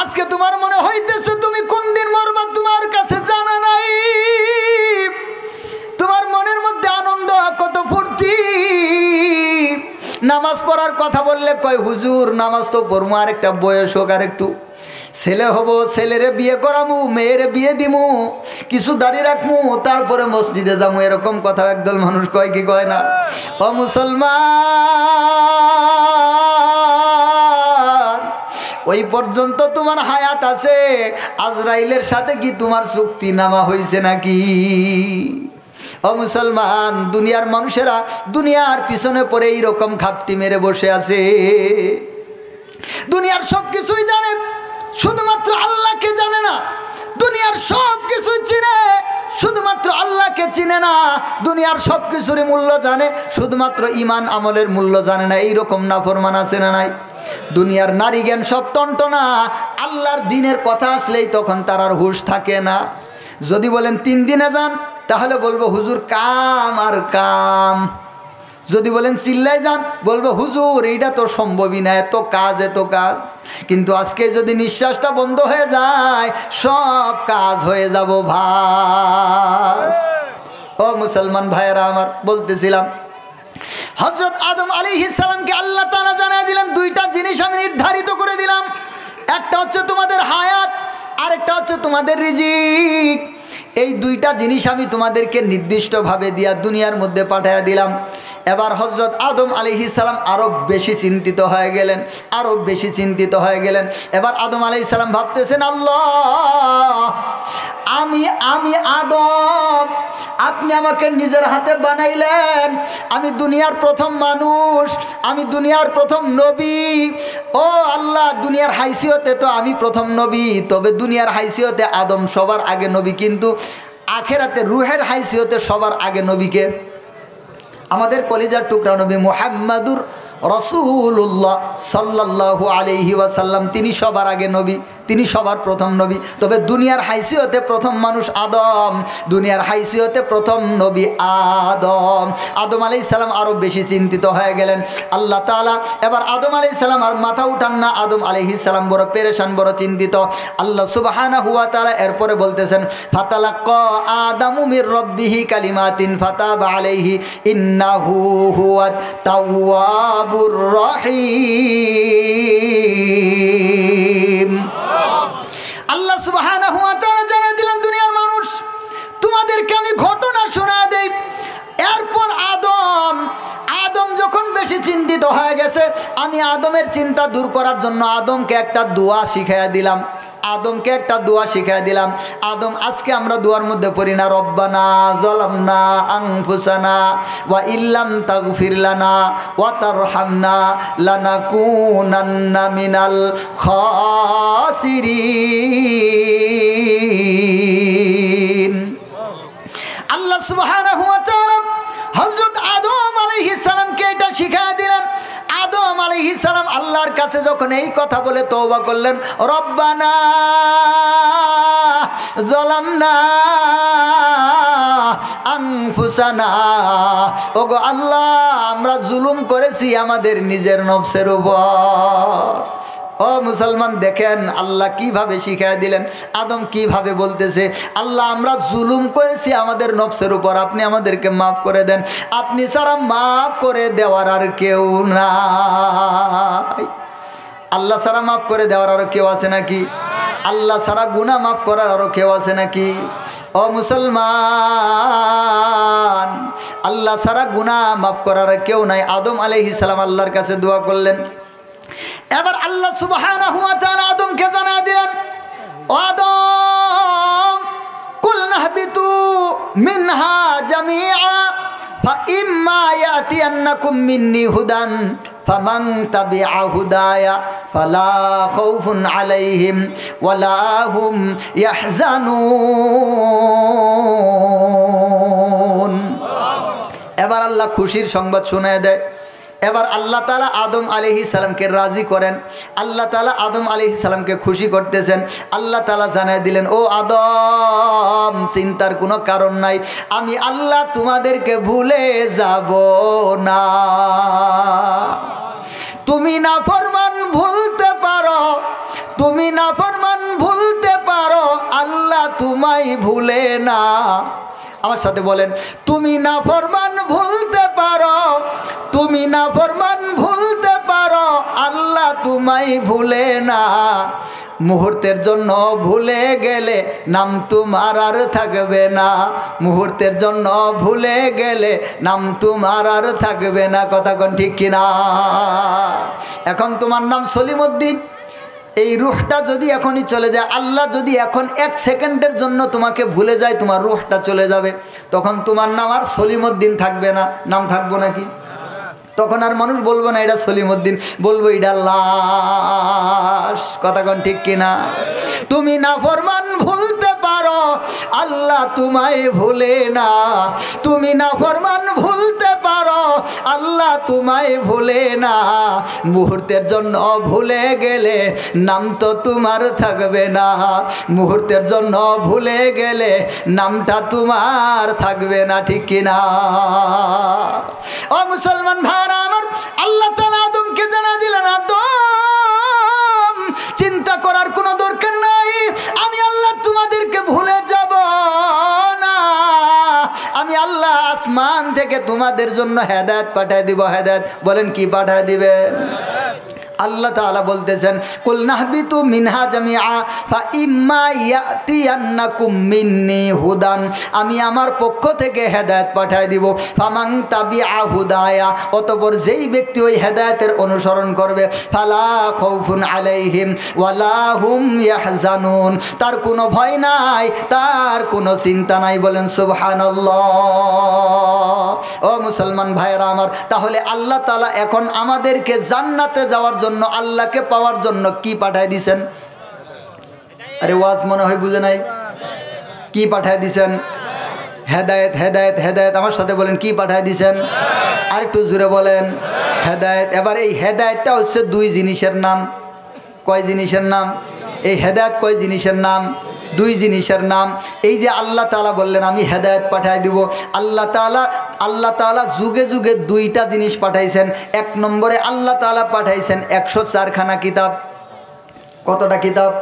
আজকে তোমার মনে হইতেছে তুমি কোন দিন মরবা তোমার কাছে জানা নাই। তোমার মনের মধ্যে আনন্দ, কত ফুর্তি। নামাজ পড়ার কথা বললে কয় হুজুর নামাজ তো পড়মু, আর একটা বয়স হোক, আর একটু ছেলে হব, ছেলেরে বিয়ে করামু, মেয়েরে বিয়ে দিমু, কিছু দাড়ি রাখমু, তারপরে মসজিদে যামু। এরকম কথা একদল মানুষ কয় কি কয় না? ও মুসলমান, ওই পর্যন্ত তোমার হায়াত আছে। আজরাইলের সাথে কি তোমার চুক্তি নামা হয়েছে নাকি? ও মুসলমান, দুনিয়ার মানুষেরা দুনিয়ার পিছনে পড়ে এইরকম খাপটি মেরে বসে আছে। দুনিয়ার সব কিছুই জানে, শুধুমাত্র আল্লাহকে জানে না। দুনিয়ার সব কিছু চিনে, শুধুমাত্র আল্লাহকে চিনে না। দুনিয়ার সব কিছুরই মূল্য জানে, শুধুমাত্র ঈমান আমলের মূল্য জানে না। এইরকম নাফরমান আছে না নাই? দুনিয়ার নারী জ্ঞান সব টনটনা, আল্লাহর দিনের কথা আসলেই তখন তার আর হুঁশ থাকে না। যদি বলেন 3 দিনে যান, তাহলে বলবো হুজুর কাম আর কাম। যদি বলেন চিল্লাই যান, বলবো হুজুর এইটা তো সম্ভবই না, এত কাজ এত কাজ। কিন্তু আজকে যদি নিঃশ্বাসটা বন্ধ হয়ে যায়, সব কাজ হয়ে যাব ভাস। ও মুসলমান ভাইয়েরা আমার, বলতেছিলাম হযরত আদম আলাইহিস সালামকে আল্লাহ তাআলা জানায় দিলেন 2টা জিনিস আমি নির্ধারিত করে দিলাম। একটা হচ্ছে তোমাদের হায়াত, আরেকটা হচ্ছে তোমাদের রিজিক। এই 2টা জিনিস আমি তোমাদেরকে নির্দিষ্টভাবে দিয়া দুনিয়ার মধ্যে পাঠাইয়া দিলাম। এবার হযরত আদম আলাইহিস সালাম আরো বেশি চিন্তিত হয়ে গেলেন, আরো বেশি চিন্তিত হয়ে গেলেন। এবার আদম আলাইহিস সালাম ভাবতেছেন, আল্লাহ আমি আদম, আপনি আমাকে নিজের হাতে বানাইলেন, আমি দুনিয়ার প্রথম মানুষ, আমি দুনিয়ার প্রথম নবী। ও আল্লাহ, দুনিয়ার হাইসিয়তে তো আমি প্রথম নবী, তবে দুনিয়ার হাইসিয়তে আদম সবার আগে নবী, কিন্তু আখেরাতে রুহের হাইসিয়তে সবার আগে নবীকে আমাদের কলিজার টুকরা নবী মুহাম্মাদুর রাসূলুল্লাহ সাল্লাল্লাহু আলাইহি ওয়াসাল্লাম, তিনি সবার আগে নবী, তিনি সবার প্রথম নবী। তবে দুনিয়ার হাইসিয়তে প্রথম মানুষ আদম, দুনিয়ার হাইসিয়তে প্রথম নবী আদম। আদম আলাইহিস সালাম আরও বেশি চিন্তিত হয়ে গেলেন। আল্লাহ তাআলা এবার আদম আলাইহিস সালাম আর মাথা উঠান না, আদম আলাইহিস সালাম বড় পেরেশান, বড় চিন্তিত। আল্লাহ সুবহানাহু ওয়া তাআলা এরপরে বলতেছেন, ফাতালাক্কা আদামু মির রাব্বিহি কালিমাতিন ফাতাবা আলাইহি ইন্নাহু হুয়াত তাওয়াবুর রহিম। আল্লাহ সুবহানাহু ওয়া তাআলা জানিয়ে দিলেন, দুনিয়ার মানুষ তোমাদেরকে আমি ঘটনা শোনায় দেই। এরপর আদম যখন বেশি চিন্তিত হয়ে গেছে, আমি আদমের চিন্তা দূর করার জন্য আদমকে একটা দোয়া শিখাইয়া দিলাম। আদমকে একটা দোয়া শিখাই দিলাম। আদম, আজকে আমরা দোয়ার মধ্যে পড়ি না রব্বানা যালামনা আনফুসানা ওয়া ইল্লাম তাগফির লানা ওয়া তারহামনা লানাকুনান্না মিনাল খাসিরিন। আল্লাহ সুবহানাহু ওয়া তাআলা হযরত আদম আলাইহিস সালামকে এটা শিখাই দিলেন। আদম আলাইহিস সালাম আল্লাহর কাছে যখন এই কথা বলে তওবা করলেন, রব্বানা যালামনা আনফুসানা, ওগো আল্লাহ আমরা জুলুম করেছি আমাদের নিজের নফসের উপর। ও মুসলমান, দেখেন আল্লাহ কিভাবে শিখায় দিলেন, আদম কিভাবে বলতেছে, আল্লাহ আমরা জুলুম করেছি আমাদের নফসের উপর, আপনি আমাদেরকে মাফ করে দেন, আপনি ছাড়া মাফ করে দেওয়ার আর কেউ নাই। আল্লাহ ছাড়া মাফ করে দেওয়ার আরো কেউ আছে নাকি? আল্লাহ ছাড়া গুনাহ মাফ করার আরো কেউ আছে নাকি? ও মুসলমান, আল্লাহ ছাড়া গুনাহ মাফ করার কেউ নাই। আদম আলাইহিস সালাম আল্লাহর কাছে দোয়া করলেন। এবার আল্লাহ সুবহানাহু ওয়া তাআলা আদমকে জানায় দিলেন, ও আদম কুল নাহবিতু মিনহা জামিআ ফাইম্মা ইয়াতিয়ান্নাকুম মিন্নি হুদান ফামান তাবিআ হুদায়া ফালা খাউফুন আলাইহিম ওয়ালা হুম ইয়াহজানুন। এবার আল্লাহ খুশির সংবাদ শোনায় দেয়। এবার আল্লাহ তাআলা আদম আলাইহিস সালামকে রাজি করেন। আল্লাহ তাআলা আদম আলাইহিস সালামকে খুশি করতেছেন। আল্লাহ তাআলা জানায় দিলেন, ও আদম চিন্তার কোনো কারণ নাই, আমি আল্লাহ তোমাদেরকে ভুলে যাব না। তুমি নাফরমান ভুলতে পারো, তুমি নাফরমান ভুলতে পারো, আল্লাহ তোমায় ভুলে না। আমার সাথে বলেন, তুমি নাফরমান ভুলতে পারো, তুমি নাফরমান ভুলতে পারো, আল্লাহ তোমায় ভুলে না। মুহূর্তের জন্য ভুলে গেলে নাম তোমার আর থাকবে না, মুহূর্তের জন্য ভুলে গেলে নাম তোমার আর থাকবে না। কথা কোন ঠিক কিনা? এখন তোমার নাম সলিমউদ্দিন, এই রুহটা যদি এখনই চলে যায়, আল্লাহ যদি এখন 1 সেকেন্ডের জন্য তোমাকে ভুলে যায়, তোমার রুহটা চলে যাবে, তখন তোমার নাম আর সলিমউদ্দিন থাকবে না। নাম থাকবো নাকি? তখন আর মানুষ বলবো না এটা সলিমউদ্দিন, বলবো এটা লাশ। কথা কোন ঠিক কিনা? তুমি নাফরমান ভুলতে পারো, আল্লাহ তোমায় ভুলে না। তুমি নাফরমান ভুলতে পারো, আল্লাহ তোমায় ভুলে না। মুহূর্তের জন্য ভুলে গেলে নাম তো তোমার থাকবে না, মুহূর্তের জন্য ভুলে গেলে নামটা তোমার থাকবে না। ঠিক কিনা? ও মুসলমান ভাইরা আমার, আল্লাহ তাআলা আদমকে জানা দিলেন, আদম চিন্তা করার কোনো দরকার নাই, আমি আল্লাহ তোমাদেরকে ভুলে যাব না। আমি আল্লাহ আসমান থেকে তোমাদের জন্য হেদায়েত পাঠিয়ে দিব। হেদায়েত বলেন কি পাঠিয়ে দিবেন? আল্লাহ তাআলা বলতেছেন, কুল নাহবিতু মিনহা জামিআ ফাইম্মা ইয়াতিয়ান্নাকুম মিন্নি হুদান, আমি আমার পক্ষ থেকে হেদায়েত পাঠিয়ে দিব। ফামান তাবিআ হুদায়া, অতঃপর যেই ব্যক্তি ওই হেদায়েতের অনুসরণ করবে, ফালা খাউফুন আলাইহিম ওয়ালা হুম ইয়াহজানুন, তার কোনো ভয় নাই, তার কোনো চিন্তা নাই। বলেন সুবহানাল্লাহ। ও মুসলমান ভাইরা আমার, তাহলে আল্লাহ তাআলা এখন আমাদেরকে জান্নাতে যাওয়ার জন্য, আল্লাহকে পাওয়ার জন্য কি পাঠায় দিয়েছেন? আরে ওয়াজ মনে হয় বুঝে নাই। কি পাঠায় দিয়েছেন? হেদায়েত। হেদায়েত হেদায়েত আমার সাথে বলেন, কি পাঠায় দিয়েছেন? আর একটু জোরে বলেন, হেদায়েত। এবার এই হেদায়েতটা হচ্ছে 2 জিনিসের নাম। কয় জিনিসের নাম? এই হেদায়েত কয় জিনিসের নাম? 2 জিনিসের নাম। এই যে আল্লাহ তাআলা বললেন আমি হেদায়েত পাঠায় দিব, আল্লাহ তাআলা যুগে যুগে 2টা জিনিস পাঠাইছেন। 1 নম্বরে আল্লাহ তাআলা পাঠাইছেন 104 খানা কিতাব। কতটা কিতাব?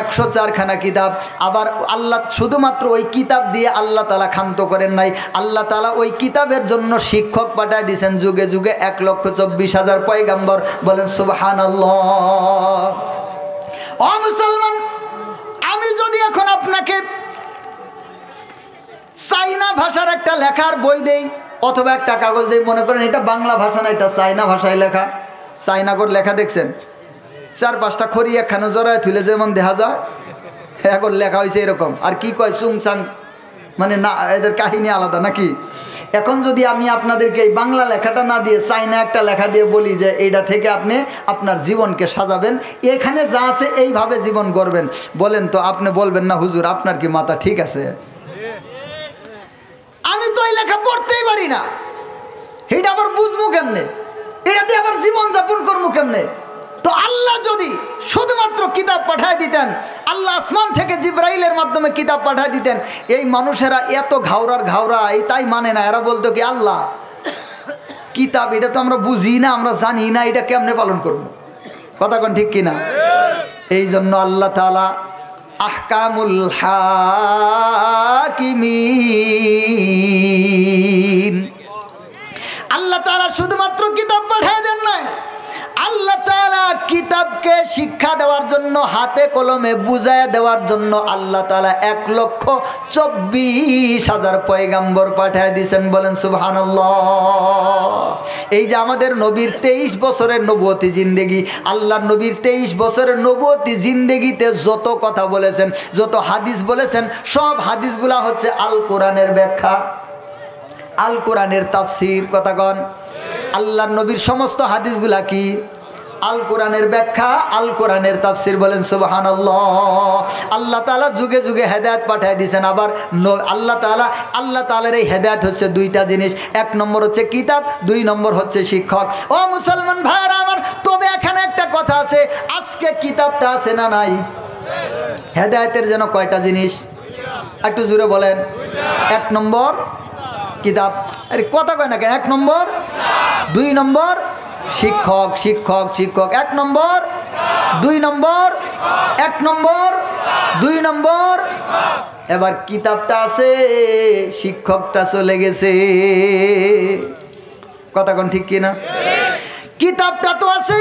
104 খানা কিতাব। আবার আল্লাহ শুধুমাত্র ওই কিতাব দিয়ে আল্লাহ তাআলা ক্ষান্ত করেন নাই, আল্লাহ তাআলা ওই কিতাবের জন্য শিক্ষক পাঠায় দিয়েছেন যুগে যুগে 1,24,000 পয়গাম্বর। বলেন সুবহানাল্লাহ। ও মুসলমান, আমি যদি এখন আপনাকে চাইনা ভাষার একটা লেখার বই দেই অথবা একটা কাগজ দেই, মনে করেন এটা বাংলা ভাষা না, এটা চাইনা ভাষায় লেখা। চাইনাগর লেখা দেখছেন? 4-5টা খড়ি একখানে জড়ায় তুলে যেমন দেখা যায়, এখন লেখা হয়েছে এরকম। আর কি কয় চুং চাং, মানে না, এদের কাহিনী আলাদা নাকি? এখন যদি আমি আপনাদেরকে এই বাংলা লেখাটা না দিয়ে চাইনা একটা লেখা দিয়ে বলি যে এইটা থেকে আপনি আপনার জীবনকে সাজাবেন, এখানে যা আছে এইভাবে জীবন গড়বেন, বলেন তো আপনি বলবেন না হুজুর আপনার কি মাথা ঠিক আছে? আমি তো এই লেখা পড়তেই পারি না, এটা আবার বুঝবো কেমনে? এটাতে আবার জীবন যাপন করবো কেমনে? তো আল্লাহ যদি শুধুমাত্র কিতাব পাঠায় দিতেন, আল্লাহ আসমান থেকে জিব্রাইলের মাধ্যমে কিতাব পাঠায় দিতেন, এই মানুষেরা এত ঘাওরার ঘাওরা এই তাই মানে না। এরা বলতো কি আল্লাহ কিতাব এটা তো আমরা বুঝি না, আমরা জানি না, এটা কেমনে পালন করব? কথা কোন ঠিক কিনা? এই জন্য আল্লাহ তাআলা আহকামুল হাকিমিন, আল্লাহ তাআলা শুধুমাত্র কিতাব পাঠায় দেন না, আল্লাহ তাআলা কিতাবকে শিক্ষা দেওয়ার জন্য, হাতে কলমে বুঝায় দেওয়ার জন্য আল্লাহ তাআলা 1,24,000 পয়গাম্বর পাঠিয়ে দিয়েছেন। বলেন সুবহানাল্লাহ। এই যে আমাদের নবীর 23 বছরের নবুয়তি জিন্দেগি, আল্লাহর নবীর 23 বছরের নবুয়তি জিন্দেগিতে যত কথা বলেছেন, যত হাদিস বলেছেন, সব হাদিসগুলা হচ্ছে আল কোরআনের ব্যাখ্যা, আল কোরআনের তাফসীর। কথা কন, আল্লাহর নবীর সমস্ত হাদিসগুলা কি? আল কোরআনের ব্যাখ্যা, আল কোরআনের তাফসীর। বলেন সুবহানাল্লাহ। আল্লাহ তাআলা যুগে যুগে হেদায়েত পাঠিয়ে দিয়েছেন। আবার আল্লাহ তাআলার এই হেদায়েত হচ্ছে দুইটা জিনিস, 1 নম্বর হচ্ছে কিতাব, 2 নম্বর হচ্ছে শিক্ষক। ও মুসলমান ভাইরা আমার, তবে এখানে একটা কথা আছে, আজকে কিতাবটা আছে না নাই? হেদায়েতের যেন কয়টা জিনিস? একটু জোরে বলেন। 1 নম্বর কিতাব, আরে কথা কয় না কেন? 1 নম্বর, 2 নম্বর শিক্ষক, শিক্ষক শিক্ষক 1 নম্বর, 2 নম্বর, 1 নম্বর, 2 নম্বর। এবার কিতাবটা আছে, শিক্ষকটা চলে গেছে। কথা কোন ঠিক কিনা? কিতাবটা তো আছে,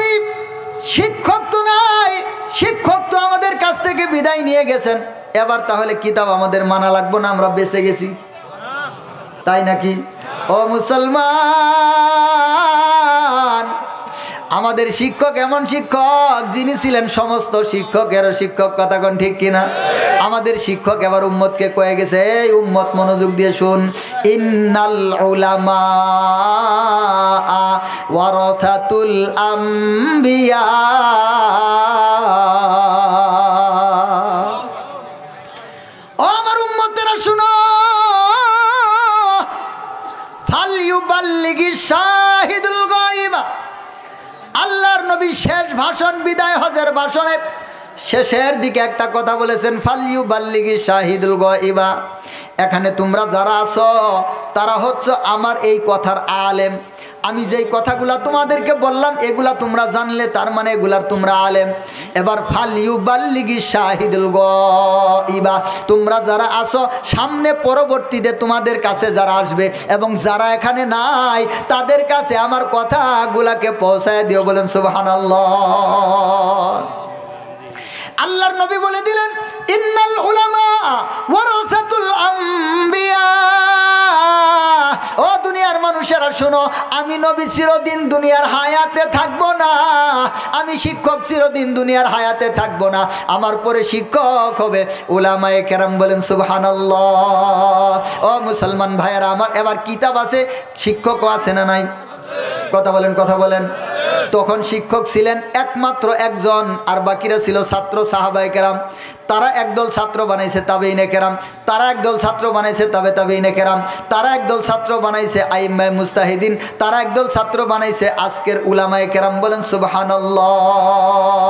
শিক্ষক তো নাই। শিক্ষক তো আমাদের কাছ থেকে বিদায় নিয়ে গেছেন। এবার তাহলে কিতাব আমাদের মানা লাগবে না? আমরা বেঁচে গেছি, তাই নাকি? ও মুসলমান, আমাদের শিক্ষক এমন শিক্ষক যিনি ছিলেন সমস্ত শিক্ষকেরও শিক্ষক। কথা কোন ঠিক কিনা? আমাদের শিক্ষক এবার উম্মতকে কয়ে গেছে, এই উম্মত মনোযোগ দিয়ে শুন, ইন্নাল উলামা ওয়ারাসাতুল আম্বিয়া। ও আমার উম্মতেরা শুনো, ফালইউবাল্লিগি শাহিদুল গায়বা। আল্লাহর নবী শেষ ভাষণ, বিদায় হজের ভাষণে শেষের দিকে একটা কথা বলেছেন, ফালইউবাল্লিগি শাহিদুল গায়বা। এখানে তোমরা যারা আছো তারা হচ্ছে আমার এই কথার আলেম। আমি যেই কথাগুলা তোমাদেরকে বললাম এগুলা তোমরা জানলে, তার মানে এগুলার তোমরা আলেম। এবার ফালইউবাল্লিগি শাহিদুল গায়বা, তোমরা যারা আসো সামনে পরবর্তীতে তোমাদের কাছে যারা আসবে এবং যারা এখানে নাই তাদের কাছে আমার কথাগুলাকে পৌঁছায় দিও। বলেন সুবহানাল্লাহ। আল্লাহর নবী বলে দিলেন, ইন্নাল উলামা ওয়ারাসাতুল আম্বিয়া। ও দুনিয়ার মানুষেরা শুনো, আমি নবী চিরদিন দুনিয়ার হায়াতে থাকবো না, আমি শিক্ষক চিরদিন দুনিয়ার হায়াতে থাকবো না, আমার পরে শিক্ষক হবে উলামায়ে কেরাম। বলেন সুবহানাল্লাহ। ও মুসলমান ভাইয়েরা আমার, এবার কিতাব আছে, শিক্ষকও আছে না নাই? কথা বলেন, কথা বলেন। তখন শিক্ষক ছিলেন একমাত্র একজন, আর বাকিরা ছিল ছাত্র সাহাবায়ে কেরাম। তারা একদল ছাত্র বানাইছে তাবেঈনে কেরাম, তারা একদল ছাত্র বানাইছে তাবেঈনে কেরাম, তারা একদল ছাত্র বানাইছে আইম্মায়ে মুজতাহিদিন, তারা একদল ছাত্র বানাইছে আজকের উলামায়ে কেরাম। বলেন সুবহানাল্লাহ।